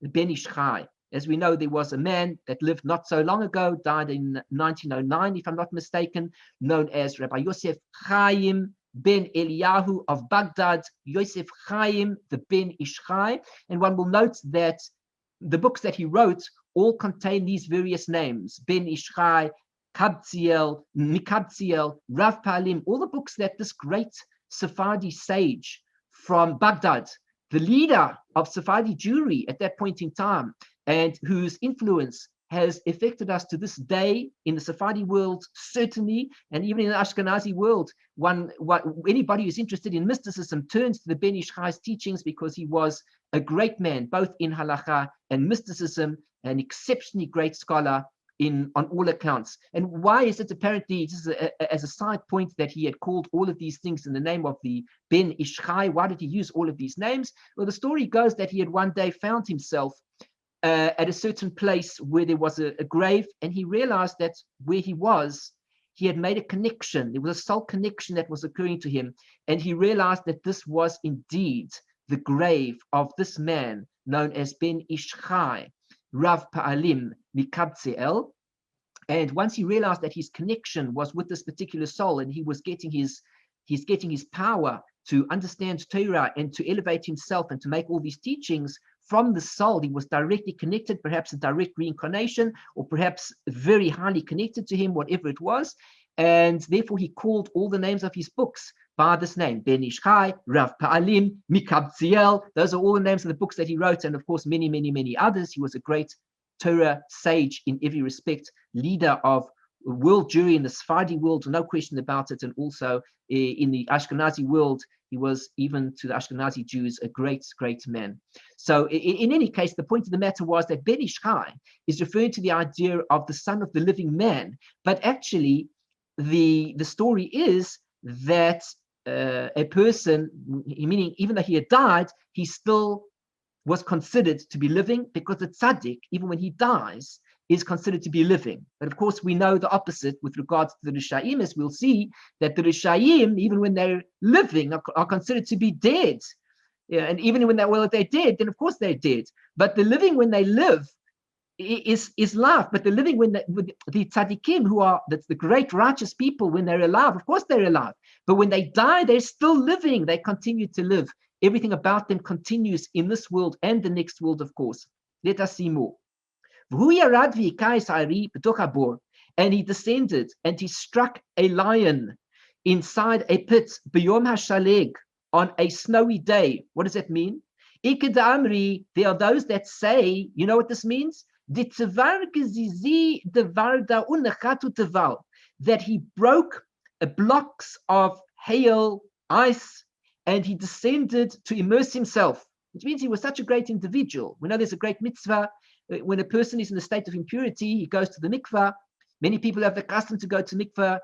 Ben Ishchai. As we know, there was a man that lived not so long ago, died in 1909, if I'm not mistaken, known as Rabbi Yosef Chaim ben Eliyahu of Baghdad, Yosef Chaim, the Ben Ishchai. And one will note that the books that he wrote all contain these various names: Ben Ishchai, Kabtziel, Mikabtziel, Rav Pa'alim, all the books that this great Sephardi sage from Baghdad, the leader of Sephardi Jewry at that point in time, and whose influence has affected us to this day in the Sephardi world, certainly, and even in the Ashkenazi world. Anybody who's interested in mysticism turns to the Ben Ishchai's teachings, because he was a great man, both in halacha and mysticism, an exceptionally great scholar on all accounts. And why is it apparently, just as a side point, that he had called all of these things in the name of the Ben Ish Chai? Why did he use all of these names? Well, the story goes that he had one day found himself at a certain place where there was a grave, and he realized that where he was, he had made a connection. There was a soul connection that was occurring to him, and he realized that this was indeed the grave of this man known as Ben Ish Chai, Rav Pa'alim Mikabtziel. And once he realized that his connection was with this particular soul, and he was getting his power to understand Torah and to elevate himself and to make all these teachings from the soul, he was directly connected, perhaps a direct reincarnation, or perhaps very highly connected to him, whatever it was. And therefore he called all the names of his books by this name: Ben Ish Chai, Rav Pa'alim, Mikabtziel. Those are all the names of the books that he wrote, and of course many, many, many others. He was a great Torah sage in every respect, leader of world Jewry in the Sephardi world, no question about it, and also in the Ashkenazi world. He was, even to the Ashkenazi Jews, a great, great man. So in any case, the point of the matter was that Ben Ish Chai is referring to the idea of the son of the living man, but actually the story is that a person, meaning even though he had died, he still was considered to be living, because the tzaddik, even when he dies, is considered to be living. But of course, we know the opposite with regards to the Rishaim, as we'll see, that the Rishaim, even when they're living, are considered to be dead. Yeah, and even when if they're dead, then of course they're dead. But the living when they live is life. But the living with the tzaddikim, who are the great righteous people, when they're alive, of course they're alive. But when they die, they're still living. They continue to live. Everything about them continues in this world and the next world, of course. Let us see more. And he descended and he struck a lion inside a pit, b'yom hashaleg, on a snowy day. What does that mean? There are those that say, you know what this means? That he broke blocks of hail, ice, and he descended to immerse himself, which means he was such a great individual. We know there's a great mitzvah. When a person is in a state of impurity, he goes to the mikvah. Many people have the custom to go to mikvah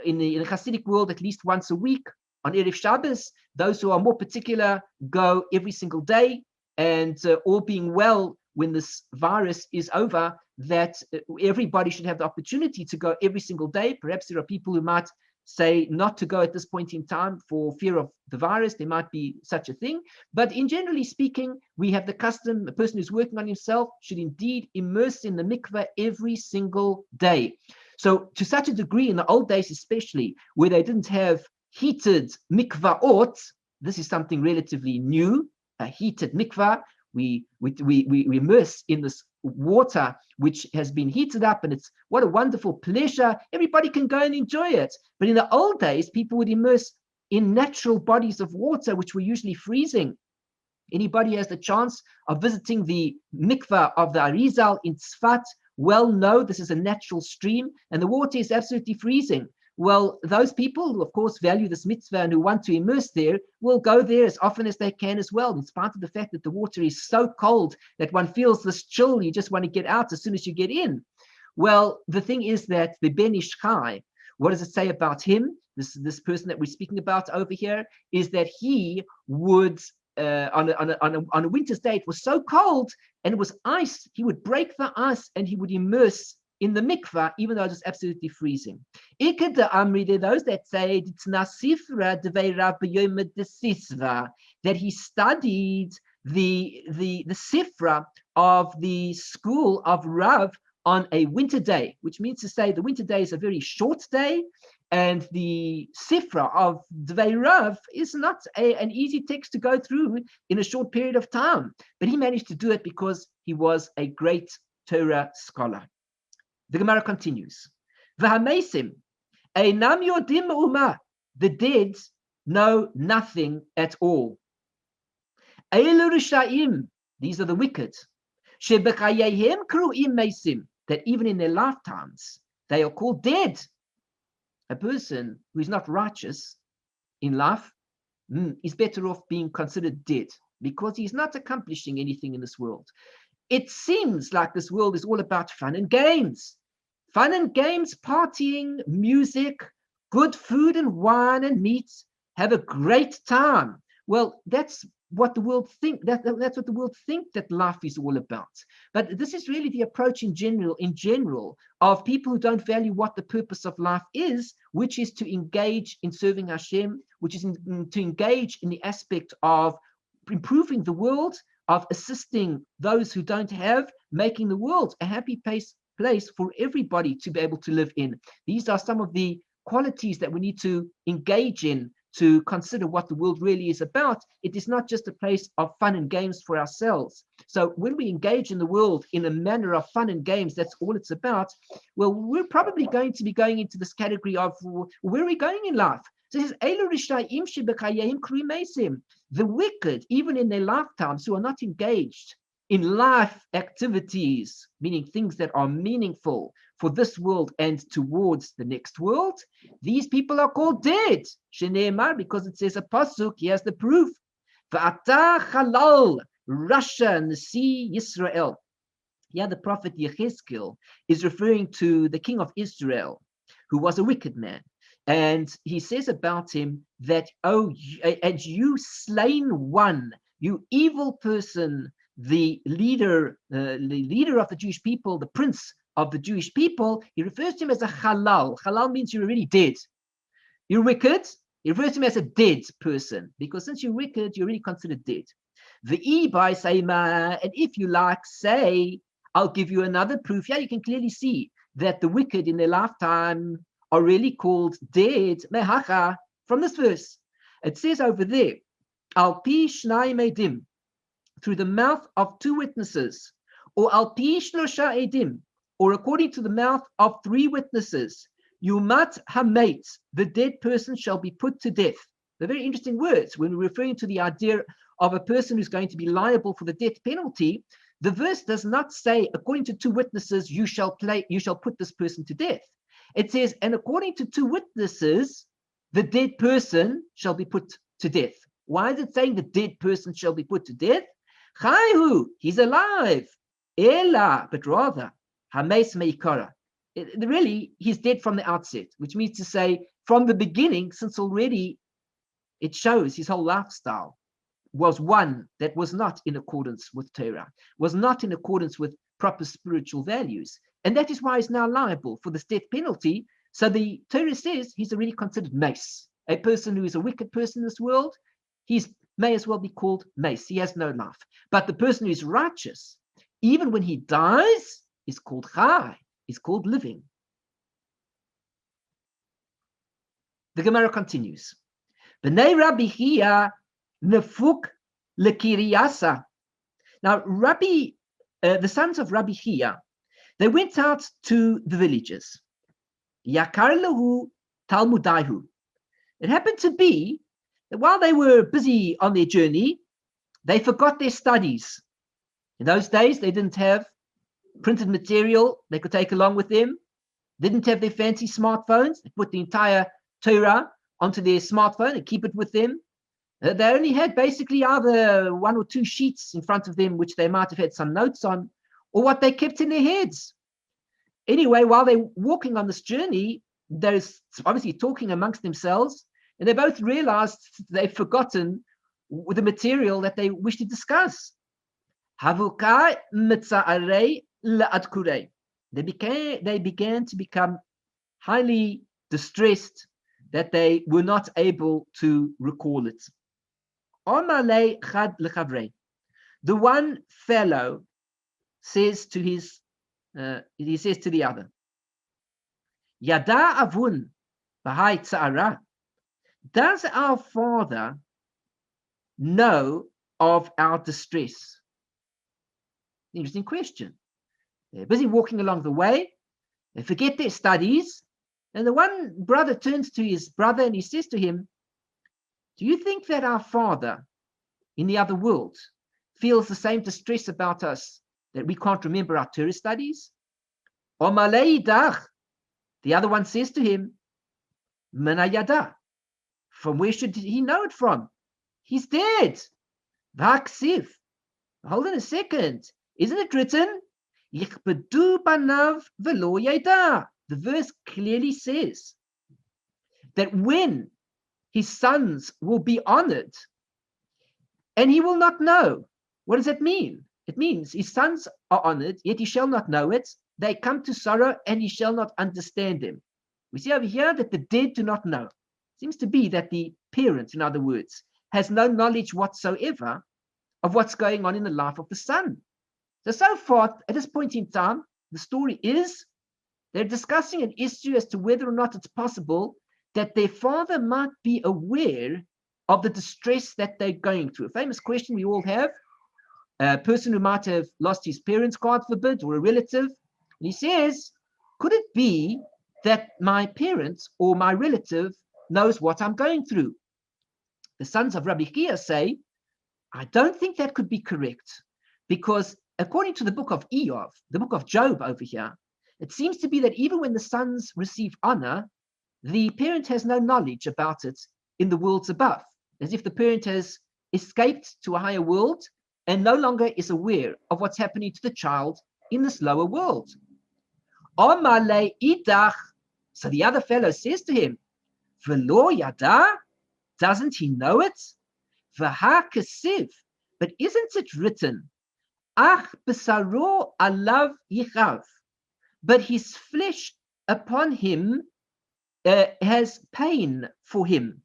in the Hasidic world at least once a week on Erev Shabbos. Those who are more particular go every single day. And all being well, when this virus is over, that everybody should have the opportunity to go every single day. Perhaps there are people who might say not to go at this point in time for fear of the virus. There might be such a thing. But in generally speaking, we have the custom, a person who's working on himself should indeed immerse in the mikveh every single day. So to such a degree, in the old days especially, where they didn't have heated mikvaot, this is something relatively new, a heated mikvah. We immerse in this water which has been heated up, and it's what a wonderful pleasure. Everybody can go and enjoy it. But in the old days, people would immerse in natural bodies of water which were usually freezing. Anybody has the chance of visiting the mikvah of the Arizal in Tzfat well know this is a natural stream and the water is absolutely freezing. Well, those people who, of course, value this mitzvah and who want to immerse there will go there as often as they can as well, in spite of the fact that the water is so cold that one feels this chill. You just want to get out as soon as you get in. Well, the thing is that the Ben Ish Chai, what does it say about him? This person that we're speaking about over here, is that he would, on a winter's day, it was so cold and it was ice, he would break the ice and he would immerse in the mikvah, even though it was absolutely freezing. There are those that say that he studied the sifra of the school of Rav on a winter day, which means to say the winter day is a very short day, and the sifra of Dvei Rav is not an easy text to go through in a short period of time. But he managed to do it because he was a great Torah scholar. The Gemara continues. V'hameisim einam yodim uma. The dead know nothing at all. Eilu rishaim. These are the wicked. Shebechayehem kruim meisim. That even in their lifetimes they are called dead. A person who is not righteous in life is better off being considered dead, because he's not accomplishing anything in this world. It seems like this world is all about fun and games. Fun and games, partying, music, good food and wine and meat. Have a great time. Well, that's what the world that's what the world think that life is all about. But this is really the approach in general of people who don't value what the purpose of life is, which is to engage in serving Hashem, which is to engage in the aspect of improving the world, of assisting those who don't have, making the world a happy place for everybody to be able to live in. These are some of the qualities that we need to engage in to consider what the world really is about. It is not just a place of fun and games for ourselves. So when we engage in the world in a manner of fun and games, that's all it's about. Well, we're probably going to be going into this category of where are we going in life? So it says, the wicked, even in their lifetimes, who are not engaged in life activities, meaning things that are meaningful for this world and towards the next world, these people are called dead. Sheneemar, because it says a pasuk, here's the proof. V'ata halal, Russia, Nasi Yisrael. Here the prophet Yechezkel is referring to the king of Israel, who was a wicked man. And he says about him that, and you slain one, you evil person, the leader of the Jewish people, the prince of the Jewish people. He refers to him as a halal. Halal means you're already dead. You're wicked. He refers to him as a dead person, because since you're wicked, you're already considered dead. The by Seima, and if you like, say, I'll give you another proof. Yeah, you can clearly see that the wicked in their lifetime are really called dead, mehacha, from this verse. It says over there, al pi shnai medim, through the mouth of two witnesses, or al pi shlosha edim, or according to the mouth of three witnesses, yumat hamet, the dead person shall be put to death. They're very interesting words when we're referring to the idea of a person who's going to be liable for the death penalty. The verse does not say, according to two witnesses, you shall put this person to death. It says, and according to two witnesses, the dead person shall be put to death. Why is it saying the dead person shall be put to death? Chayhu, he's alive. Ela, but rather, hames meikara. Really, he's dead from the outset, which means to say, from the beginning, since already it shows his whole lifestyle was one that was not in accordance with Torah, was not in accordance with proper spiritual values. And that is why he's now liable for this death penalty. So the Torah says he's already considered mace. A person who is a wicked person in this world, he may as well be called mace. He has no life. But the person who is righteous, even when he dies, is called chai, is called living. The Gemara continues. B'nei Rabbi Chia nefuk lekiriyasa. Now, the sons of Rabbi Chia, they went out to the villages. Yakar lehu Talmudaihu. It happened to be that while they were busy on their journey, they forgot their studies. In those days, they didn't have printed material they could take along with them, didn't have their fancy smartphones. They put the entire Torah onto their smartphone and keep it with them. They only had basically either one or two sheets in front of them, which they might have had some notes on, or what they kept in their heads. Anyway, while they're walking on this journey, they're obviously talking amongst themselves, and they both realized they've forgotten the material that they wish to discuss. Havukai mitza'arei la'adkurei. They began to become highly distressed that they were not able to recall it. Omalei chad lechavrei. The one fellow says to the other, Yada avun b'hai tzara. Does our father know of our distress? Interesting question. They're busy walking along the way. They forget their studies. And the one brother turns to his brother and he says to him, do you think that our father in the other world feels the same distress about us that we can't remember our Torah studies? The other one says to him, Manayada. From where should he know it from? He's dead. Vaksiv. Hold on a second. Isn't it written? Yichbedu banav velo yada. The verse clearly says that when his sons will be honored and he will not know. What does that mean? It means his sons are honored, yet he shall not know it. They come to sorrow and he shall not understand them. We see over here that the dead do not know. It seems to be that the parent, in other words, has no knowledge whatsoever of what's going on in the life of the son. So far, at this point in time, the story is they're discussing an issue as to whether or not it's possible that their father might be aware of the distress that they're going through. A famous question we all have. A person who might have lost his parents, God forbid, or a relative. And he says, could it be that my parents or my relative knows what I'm going through? The sons of Rabbi Chia say, I don't think that could be correct, because according to the book of Eov, the book of Job over here, it seems to be that even when the sons receive honor, the parent has no knowledge about it in the worlds above, as if the parent has escaped to a higher world and no longer is aware of what's happening to the child in this lower world. Omale idach. So the other fellow says to him, Velo yada, doesn't he know it? V'ha kesiv, but isn't it written, Ach besaro alav yichav, but his flesh upon him has pain for him.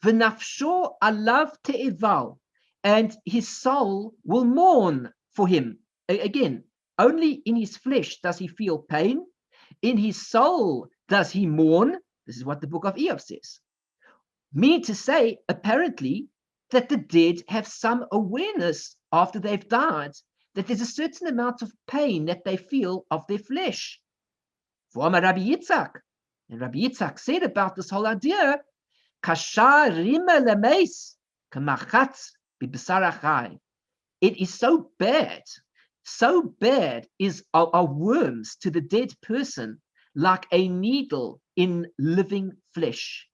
V'nafsho alav te'eval, and his soul will mourn for him. Again, only in his flesh does he feel pain. In his soul does he mourn. This is what the book of Eov says. Meaning to say, apparently, that the dead have some awareness after they've died, that there's a certain amount of pain that they feel of their flesh. Rabbi Yitzchak, and Rabbi Yitzchak said about this whole idea, Kasha rima lemeis kamachatz bibsarachai. It is so bad is are worms to the dead person like a needle in living flesh.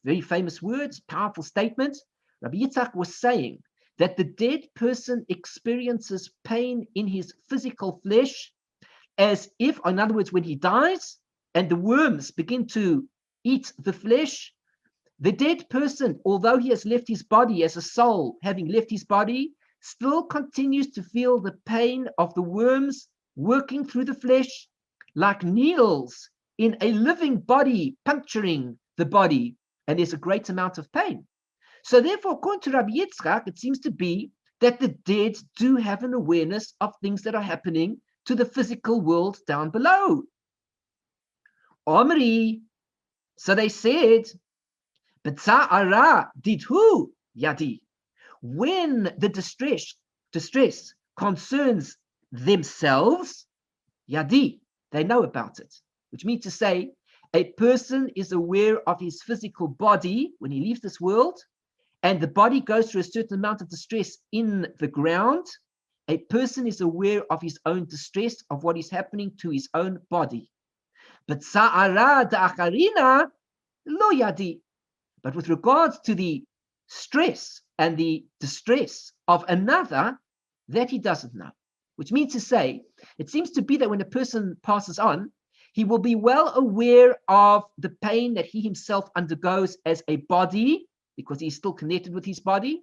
Very famous words, powerful statement. Rabbi Yitzchak was saying that the dead person experiences pain in his physical flesh as if, in other words, when he dies and the worms begin to eat the flesh, the dead person, although he has left his body as a soul, having left his body, still continues to feel the pain of the worms working through the flesh like needles in a living body, puncturing the body, and there's a great amount of pain. So therefore, according to Rabbi Yitzchak, it seems to be that the dead do have an awareness of things that are happening to the physical world down below. Omri, so they said, B'tza'ara didhu yadi. When the distress concerns themselves, yadi, they know about it, which means to say a person is aware of his physical body when he leaves this world, and the body goes through a certain amount of distress in the ground. A person is aware of his own distress, of what is happening to his own body. But sa'ara da'acharina lo yadi. But with regards to the stress and the distress of another, that he doesn't know. Which means to say, it seems to be that when a person passes on, he will be well aware of the pain that he himself undergoes as a body, because he's still connected with his body.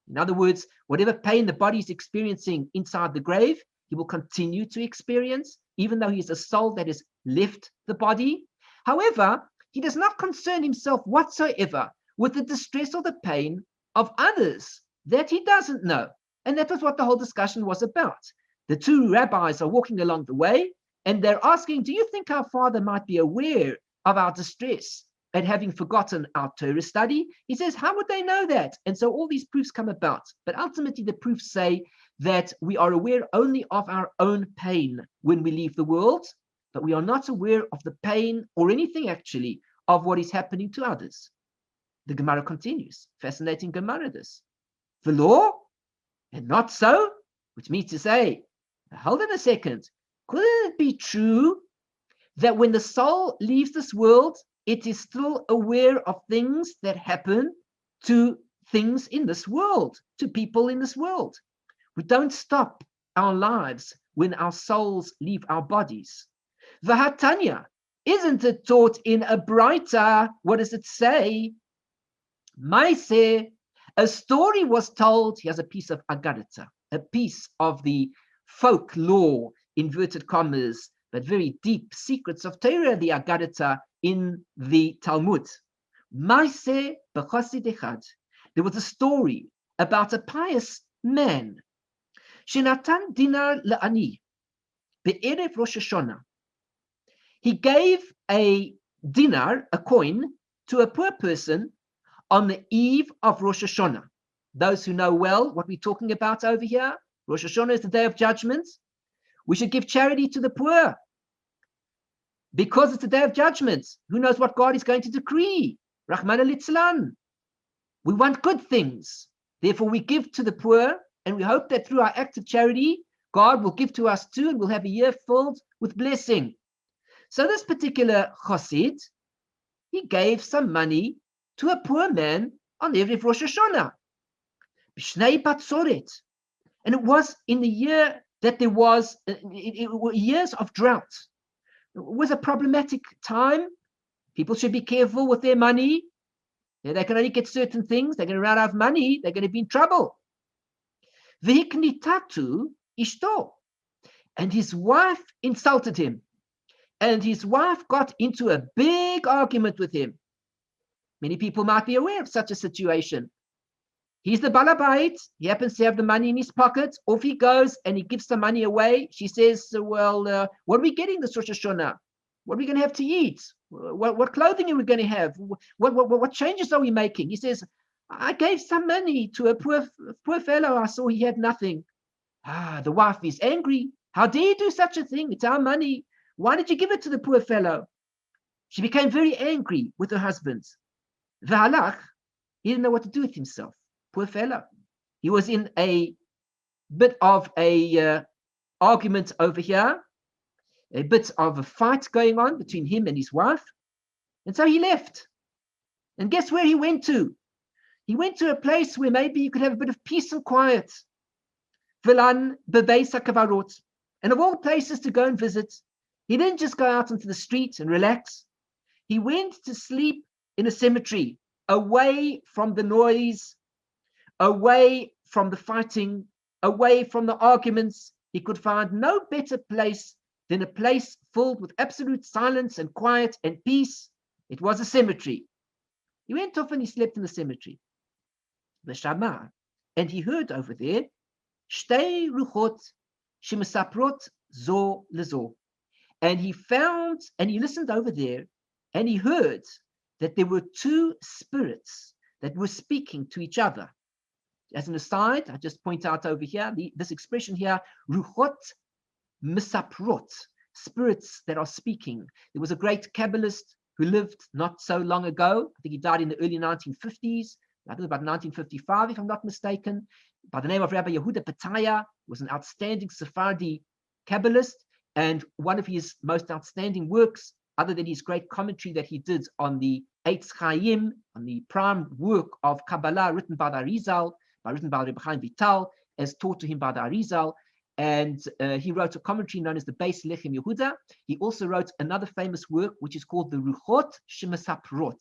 In other words, whatever pain the body is experiencing inside the grave, he will continue to experience, even though he is a soul that has left the body. However, he does not concern himself whatsoever with the distress or the pain of others that he doesn't know. And that was what the whole discussion was about. The two rabbis are walking along the way, and they're asking, do you think our father might be aware of our distress at having forgotten our Torah study? He says, how would they know that? And so all these proofs come about. But ultimately, the proofs say that we are aware only of our own pain when we leave the world, but we are not aware of the pain or anything actually of what is happening to others. The Gemara continues. Fascinating Gemara this. The law, and not so, which means to say, hold on a second, couldn't it be true that when the soul leaves this world, it is still aware of things that happen to things in this world, to people in this world? We don't stop our lives when our souls leave our bodies. Vahatanya, isn't it taught in a brighter? What does it say? Maise, a story was told. Here's a piece of agadata, a piece of the folklore, inverted commas, but very deep secrets of Torah, the agadata in the Talmud. Maise b'chosid echad. There was a story about a pious man. Shenatan dinar la'ani be'erev Rosh Hashanah. He gave a dinar, a coin, to a poor person on the eve of Rosh Hashanah. Those who know well what we're talking about over here, Rosh Hashanah is the Day of Judgment. We should give charity to the poor because it's the Day of Judgment. Who knows what God is going to decree? Rahman al-Itzlan. We want good things. Therefore, we give to the poor, and we hope that through our act of charity, God will give to us too, and we'll have a year filled with blessing. So this particular chassid, he gave some money to a poor man on Erev Rosh Hashanah. B'shnei Batzoret. And it was in the year that there was years of drought. It was a problematic time. People should be careful with their money. They can only get certain things. They're going to run out of money. They're going to be in trouble. V'hiknitatu ishto. And his wife insulted him. And his wife got into a big argument with him. Many people might be aware of such a situation. He's the balabait. He happens to have the money in his pocket. Off he goes and he gives some money away. She says, well, what are we getting this Rosh Hashanah? What are we going to have to eat? What clothing are we going to have? What changes are we making? He says, I gave some money to a poor fellow. I saw he had nothing. The wife is angry. How dare you do such a thing? It's our money. Why did you give it to the poor fellow? She became very angry with her husband. V'halach, he didn't know what to do with himself. Poor fellow. He was in a bit of a argument over here, a bit of a fight going on between him and his wife. And so he left. And guess where he went to? He went to a place where maybe you could have a bit of peace and quiet. Vilan bebeis hakavarot. And of all places to go and visit, he didn't just go out into the street and relax. He went to sleep in a cemetery, away from the noise, away from the fighting, away from the arguments. He could find no better place than a place filled with absolute silence and quiet and peace. It was a cemetery. He went off and he slept in the cemetery. The Shama, and he heard over there, Shtei ruchot shemesaprot zo lezo. And he found, and he listened over there, and he heard that there were two spirits that were speaking to each other. As an aside, I just point out over here, this expression here, ruchot misaprot, spirits that are speaking. There was a great Kabbalist who lived not so long ago. I think he died in the early 1950s, I think about 1955, if I'm not mistaken, by the name of Rabbi Yehuda Pataya. Was an outstanding Sephardi Kabbalist, and one of his most outstanding works, other than his great commentary that he did on the Eitz Chaim, on the prime work of Kabbalah written by the Arizal, written by Rebbe Chaim Vital, as taught to him by the Arizal. And he wrote a commentary known as the Beis Lechem Yehuda. He also wrote another famous work, which is called the Ruchot Shemesaprot.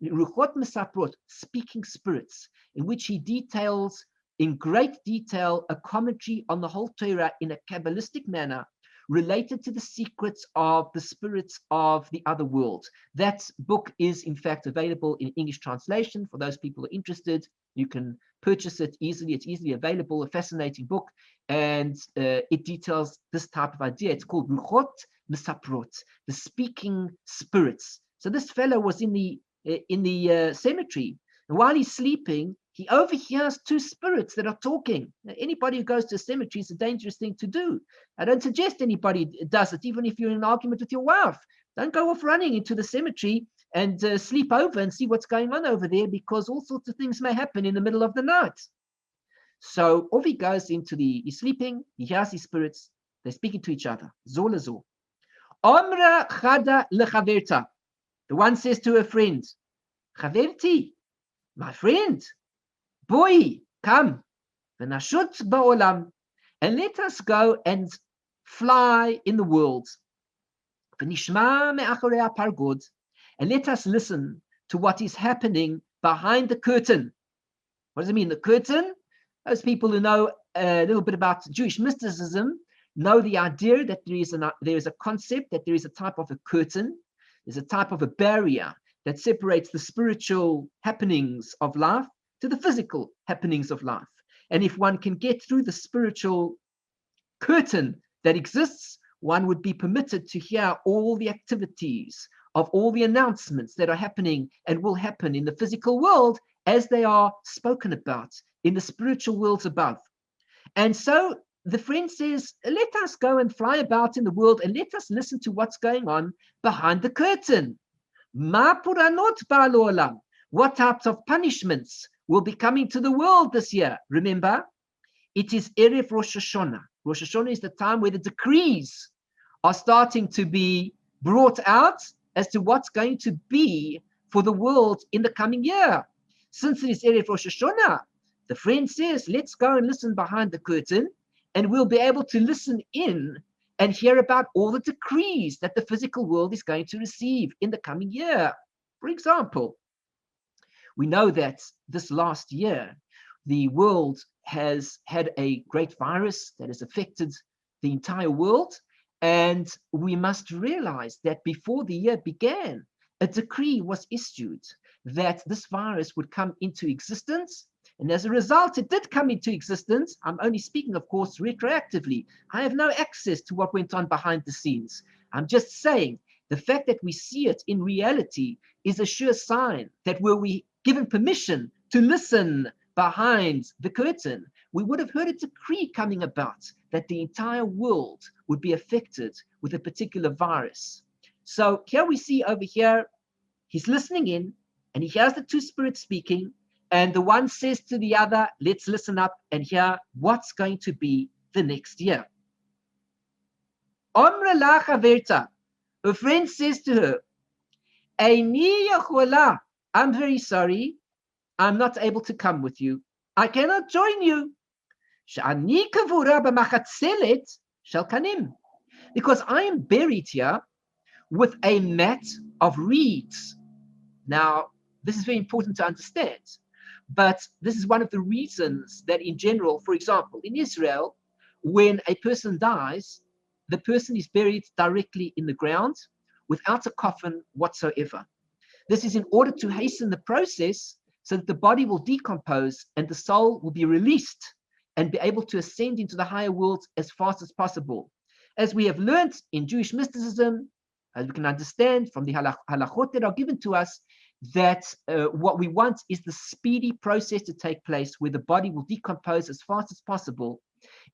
Ruchot Mesaprot, speaking spirits, in which he details in great detail a commentary on the whole Torah in a Kabbalistic manner, related to the secrets of the spirits of the other world. That book is in fact available in English translation. For those people who are interested, you can purchase it easily. It's easily available, a fascinating book, and it details this type of idea. It's called Ruchot Mesaprot, the speaking spirits. So this fellow was in the cemetery, and while he's sleeping, he overhears two spirits that are talking. Now, anybody who goes to a cemetery is a dangerous thing to do. I don't suggest anybody does it, even if you're in an argument with your wife. Don't go off running into the cemetery and sleep over and see what's going on over there, because all sorts of things may happen in the middle of the night. So off he goes he's sleeping, he hears these spirits, they're speaking to each other. Zol azol. Omra chada lechaverta. The one says to a friend, Chaverti, my friend, boy, come, v'nashut ba'olam, and let us go and fly in the world. And let us listen to what is happening behind the curtain. What does it mean, the curtain? Those people who know a little bit about Jewish mysticism know the idea that there is a concept, that there is a type of a curtain, there's a type of a barrier that separates the spiritual happenings of life to the physical happenings of life. And if one can get through the spiritual curtain that exists, one would be permitted to hear all the activities of all the announcements that are happening and will happen in the physical world as they are spoken about in the spiritual worlds above. And so the friend says, let us go and fly about in the world and let us listen to what's going on behind the curtain. Ma puranot ba'al olam. What types of punishments will be coming to the world this year? Remember, it is Erev Rosh Hashanah. Rosh Hashanah is the time where the decrees are starting to be brought out as to what's going to be for the world in the coming year. Since it is Erev Rosh Hashanah, the friend says, let's go and listen behind the curtain, and we'll be able to listen in and hear about all the decrees that the physical world is going to receive in the coming year. For example, we know that this last year, the world has had a great virus that has affected the entire world. And we must realize that before the year began, a decree was issued that this virus would come into existence. And as a result, it did come into existence. I'm only speaking, of course, retroactively. I have no access to what went on behind the scenes. I'm just saying the fact that we see it in reality is a sure sign that were we given permission to listen behind the curtain, we would have heard a decree coming about that the entire world would be affected with a particular virus. So here we see over here, he's listening in and he hears the two spirits speaking, and the one says to the other, let's listen up and hear what's going to be the next year. Omra la chaverta, her friend says to her, Eini yachola, I'm very sorry, I'm not able to come with you. I cannot join you. Sha'ani kavura b'machatzelet shel kanim, because I am buried here with a mat of reeds. Now, this is very important to understand, but this is one of the reasons that in general, for example, in Israel, when a person dies, the person is buried directly in the ground without a coffin whatsoever. This is in order to hasten the process so that the body will decompose and the soul will be released and be able to ascend into the higher worlds as fast as possible. As we have learned in Jewish mysticism, as we can understand from the halachot that are given to us, that what we want is the speedy process to take place where the body will decompose as fast as possible.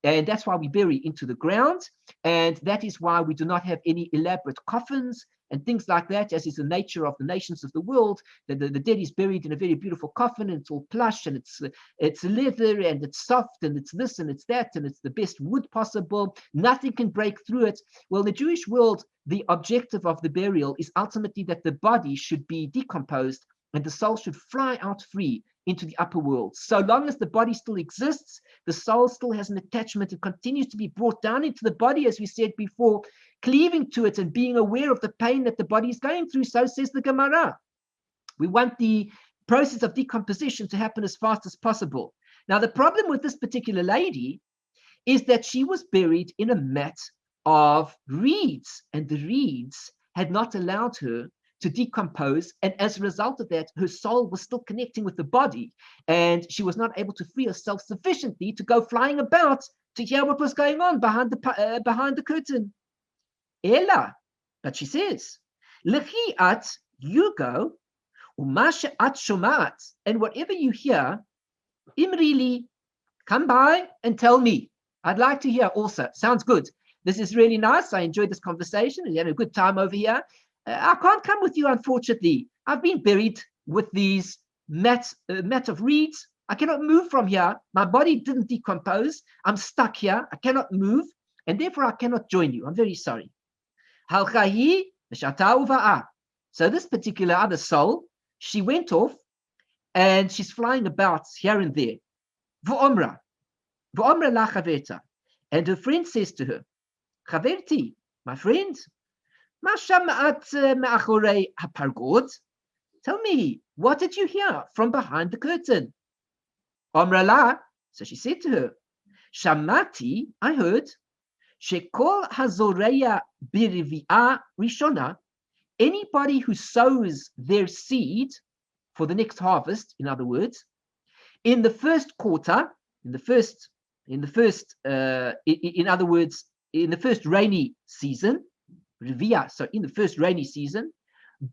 And that's why we bury into the ground. And that is why we do not have any elaborate coffins and things like that, as is the nature of the nations of the world. The dead is buried in a very beautiful coffin, and it's all plush, and it's leather, and it's soft, and it's this, and it's that, and it's the best wood possible. Nothing can break through it. Well, in the Jewish world, the objective of the burial is ultimately that the body should be decomposed and the soul should fly out free into the upper world. So long as the body still exists, the soul still has an attachment and continues to be brought down into the body, as we said before, cleaving to it and being aware of the pain that the body is going through. So says the Gemara. We want the process of decomposition to happen as fast as possible. Now, the problem with this particular lady is that she was buried in a mat of reeds, and the reeds had not allowed her to decompose, and as a result of that, her soul was still connecting with the body, and she was not able to free herself sufficiently to go flying about to hear what was going on behind the curtain. Ella, but she says, "Lechi at, you go, umashe at shomat, and whatever you hear, imrili, come by and tell me. I'd like to hear also. Sounds good. This is really nice. I enjoyed this conversation. We had a good time over here. I can't come with you, unfortunately. I've been buried with these mat of reeds. I cannot move from here. My body didn't decompose. I'm stuck here. I cannot move, and therefore I cannot join you. I'm very sorry." So this particular other soul, she went off, and she's flying about here and there. V'omra la chaveta, And her friend says to her, Chaverti, my friend, ma shama'at ma'achorei hapargod? Tell me, what did you hear from behind the curtain? Amrala, so she said to her, Shamati, I heard, shekol hazoreya birivi'a rishona, anybody who sows their seed for the next harvest, in other words, in the first quarter, in other words, in the first rainy season, rivia, so in the first rainy season,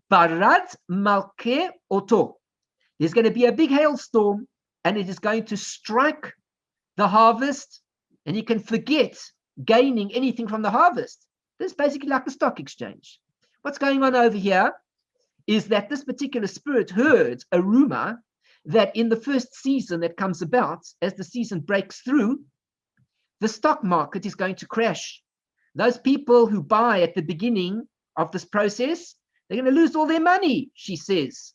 barat malke oto, there's going to be a big hailstorm, and it is going to strike the harvest, and you can forget gaining anything from the harvest. This is basically like a stock exchange. What's going on over here is that this particular spirit heard a rumor that in the first season that comes about, as the season breaks through, the stock market is going to crash. Those people who buy at the beginning of this process, they're going to lose all their money, she says.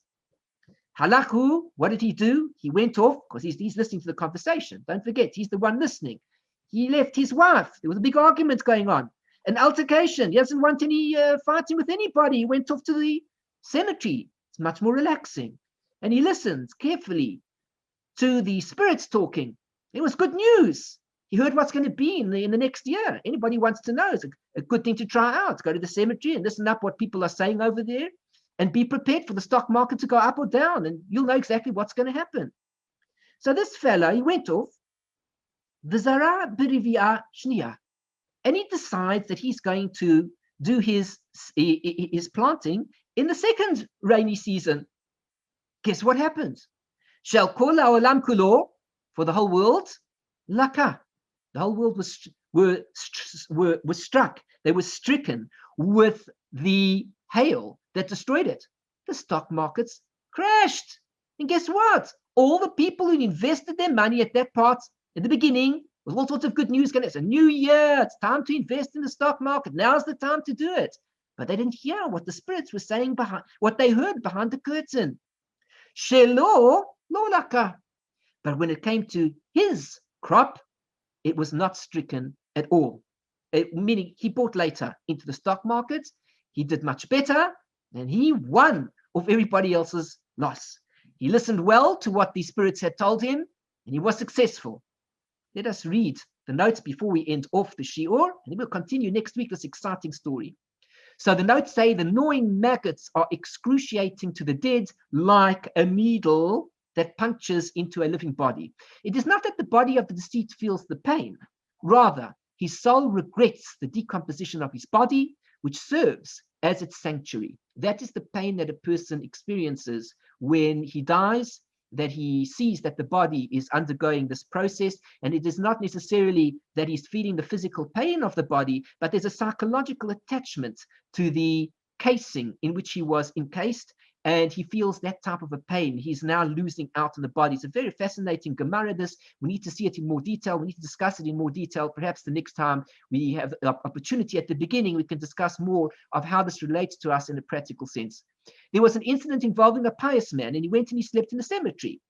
Halaku, what did he do? He went off, because he's listening to the conversation. Don't forget, he's the one listening. He left his wife. There was a big argument going on, an altercation. He doesn't want any fighting with anybody. He went off to the cemetery. It's much more relaxing. And he listens carefully to the spirits talking. It was good news. He heard what's going to be in the next year. Anybody wants to know, it's a good thing to try out. Go to the cemetery and listen up what people are saying over there, and be prepared for the stock market to go up or down, and you'll know exactly what's going to happen. So this fellow, he went off, v'zara b'rivia shniya, and he decides that he's going to do his planting in the second rainy season. Guess what happens? Shall kol ha'olam kulo, for the whole world, laka. The whole world was struck. They were stricken with the hail that destroyed it. The stock markets crashed. And guess what? All the people who invested their money at that part in the beginning, with all sorts of good news, it's a new year, it's time to invest in the stock market, now's the time to do it. But they didn't hear what the spirits were saying behind, what they heard behind the curtain. Shelo lo laka. But when it came to his crop, it was not stricken at all. Meaning he bought later into the stock market, he did much better, and he won of everybody else's loss. He listened well to what the spirits had told him, and he was successful. Let us read the notes before we end off the shiur, and then we'll continue next week this exciting story. So the notes say the gnawing maggots are excruciating to the dead, like a needle that punctures into a living body. It is not that the body of the deceased feels the pain. Rather, his soul regrets the decomposition of his body, which serves as its sanctuary. That is the pain that a person experiences when he dies, that he sees that the body is undergoing this process, and it is not necessarily that he's feeling the physical pain of the body, but there's a psychological attachment to the casing in which he was encased, and he feels that type of a pain. He's now losing out on the body. It's a very fascinating Gemara, this. We need to see it in more detail. We need to discuss it in more detail. Perhaps the next time we have an opportunity at the beginning, we can discuss more of how this relates to us in a practical sense. There was an incident involving a pious man, and he went and he slept in the cemetery.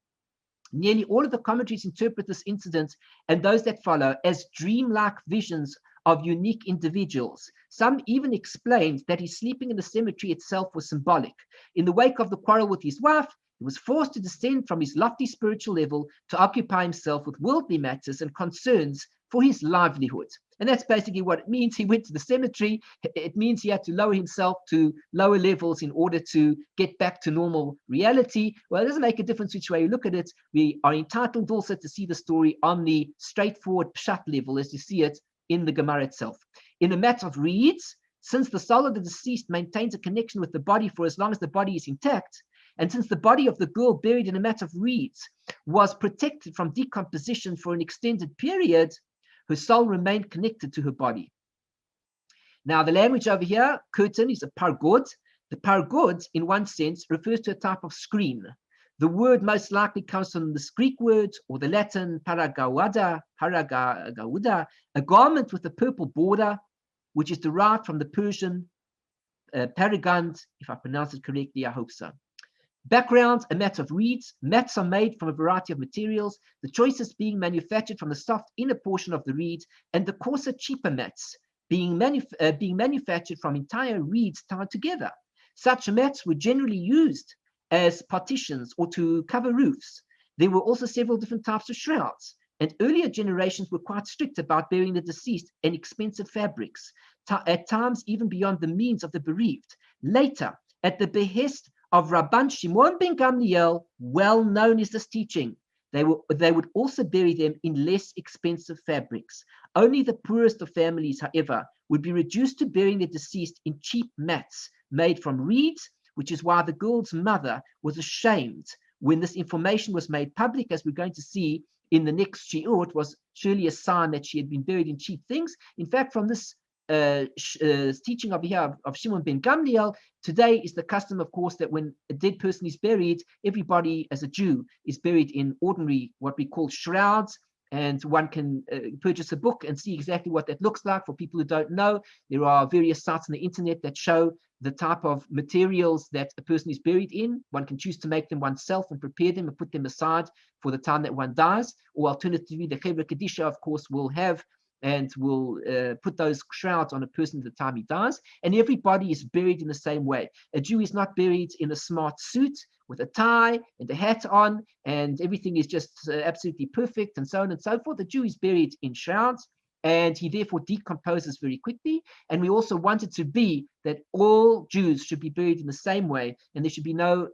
Nearly all of the commentaries interpret this incident and those that follow as dreamlike visions of unique individuals. Some even explained that his sleeping in the cemetery itself was symbolic. In the wake of the quarrel with his wife, he was forced to descend from his lofty spiritual level to occupy himself with worldly matters and concerns for his livelihood. And that's basically what it means. He went to the cemetery. It means he had to lower himself to lower levels in order to get back to normal reality. Well, it doesn't make a difference which way you look at it. We are entitled also to see the story on the straightforward pshat level as you see it in the Gemara itself. In the matter of reeds, since the soul of the deceased maintains a connection with the body for as long as the body is intact, and since the body of the girl buried in a mat of reeds was protected from decomposition for an extended period, her soul remained connected to her body. Now, the language over here, curtain, is a pargod. The pargod, in one sense, refers to a type of screen. The word most likely comes from this Greek word or the Latin paragauda, a garment with a purple border, which is derived from the Persian paragand, if I pronounce it correctly, I hope so. Background, a mat of reeds. Mats are made from a variety of materials, the choicest being manufactured from the soft inner portion of the reed, and the coarser, cheaper mats being manufactured from entire reeds tied together. Such mats were generally used as partitions or to cover roofs. There were also several different types of shrouds, and earlier generations were quite strict about burying the deceased in expensive fabrics, at times even beyond the means of the bereaved. Later, at the behest of Rabban Shimon ben Gamliel, well known is this teaching, they would also bury them in less expensive fabrics. Only the poorest of families, however, would be reduced to burying the deceased in cheap mats made from reeds, which is why the girl's mother was ashamed when this information was made public, as we're going to see in the next shiur. It was surely a sign that she had been buried in cheap things. In fact, from this teaching over here of Shimon ben Gamliel, today is the custom, of course, that when a dead person is buried, everybody as a Jew is buried in ordinary, what we call shrouds, and one can purchase a book and see exactly what that looks like. For people who don't know, there are various sites on the internet that show the type of materials that a person is buried in. One can choose to make them oneself and prepare them and put them aside for the time that one dies, or alternatively, the Chevra Kadisha, of course, will have and will put those shrouds on a person at the time he dies, and everybody is buried in the same way. A Jew is not buried in a smart suit with a tie and a hat on, and everything is just absolutely perfect, and so on and so forth. The Jew is buried in shrouds, and he therefore decomposes very quickly. And we also want it to be that all Jews should be buried in the same way, and there should be no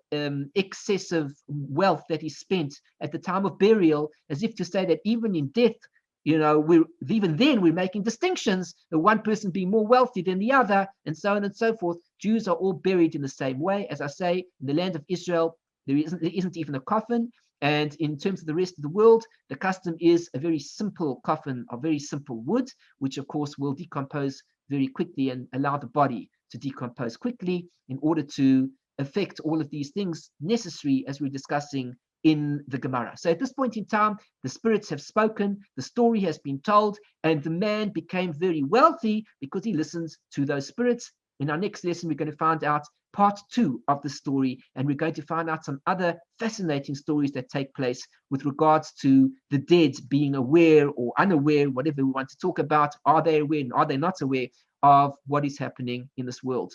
excessive wealth that is spent at the time of burial, as if to say that even in death, even then we're making distinctions, the one person being more wealthy than the other, and so on and so forth. Jews are all buried in the same way. As I say, in the land of Israel, there isn't even a coffin. And in terms of the rest of the world, the custom is a very simple coffin of very simple wood, which of course will decompose very quickly and allow the body to decompose quickly in order to affect all of these things necessary, as we're discussing in the Gemara. So at this point in time, the spirits have spoken, the story has been told, and the man became very wealthy because he listens to those spirits. In our next lesson, we're going to find out part 2 of the story, and we're going to find out some other fascinating stories that take place with regards to the dead being aware or unaware, whatever we want to talk about. Are they aware and are they not aware of what is happening in this world?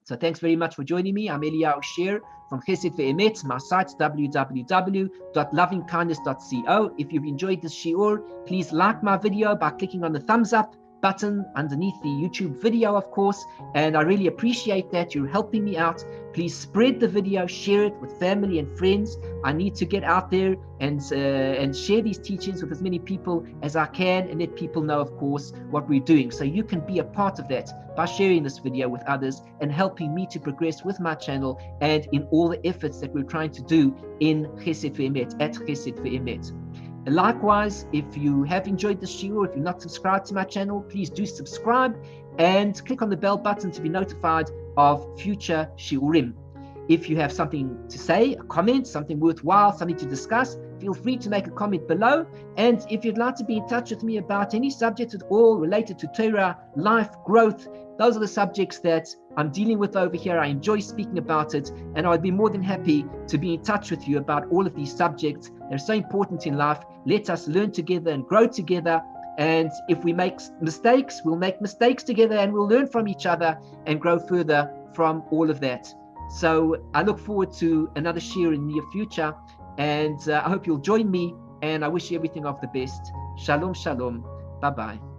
So thanks very much for joining me. I'm Eliyahu Sher from Chesed Ve'emet. My site's www.lovingkindness.co. If you've enjoyed this shiur, please like my video by clicking on the thumbs up button underneath the YouTube video, of course, and I really appreciate that. You're helping me out. Please spread the video, share it with family and friends. I need to get out there and share these teachings with as many people as I can, and let people know, of course, what we're doing. So you can be a part of that by sharing this video with others and helping me to progress with my channel and in all the efforts that we're trying to do in Chesed Ve'emet, at Chesed Ve'emet. Likewise, if you have enjoyed this shiur, if you're not subscribed to my channel, please do subscribe and click on the bell button to be notified of future shiurim. If you have something to say, a comment, something worthwhile, something to discuss, feel free to make a comment below. And if you'd like to be in touch with me about any subject at all related to Torah, life, growth, those are the subjects that I'm dealing with over here. I enjoy speaking about it, and I'd be more than happy to be in touch with you about all of these subjects. They're so important in life. Let us learn together and grow together. And if we make mistakes, we'll make mistakes together, and we'll learn from each other and grow further from all of that. So I look forward to another shiur in the near future, and I hope you'll join me, and I wish you everything of the best. Shalom, shalom. Bye-bye.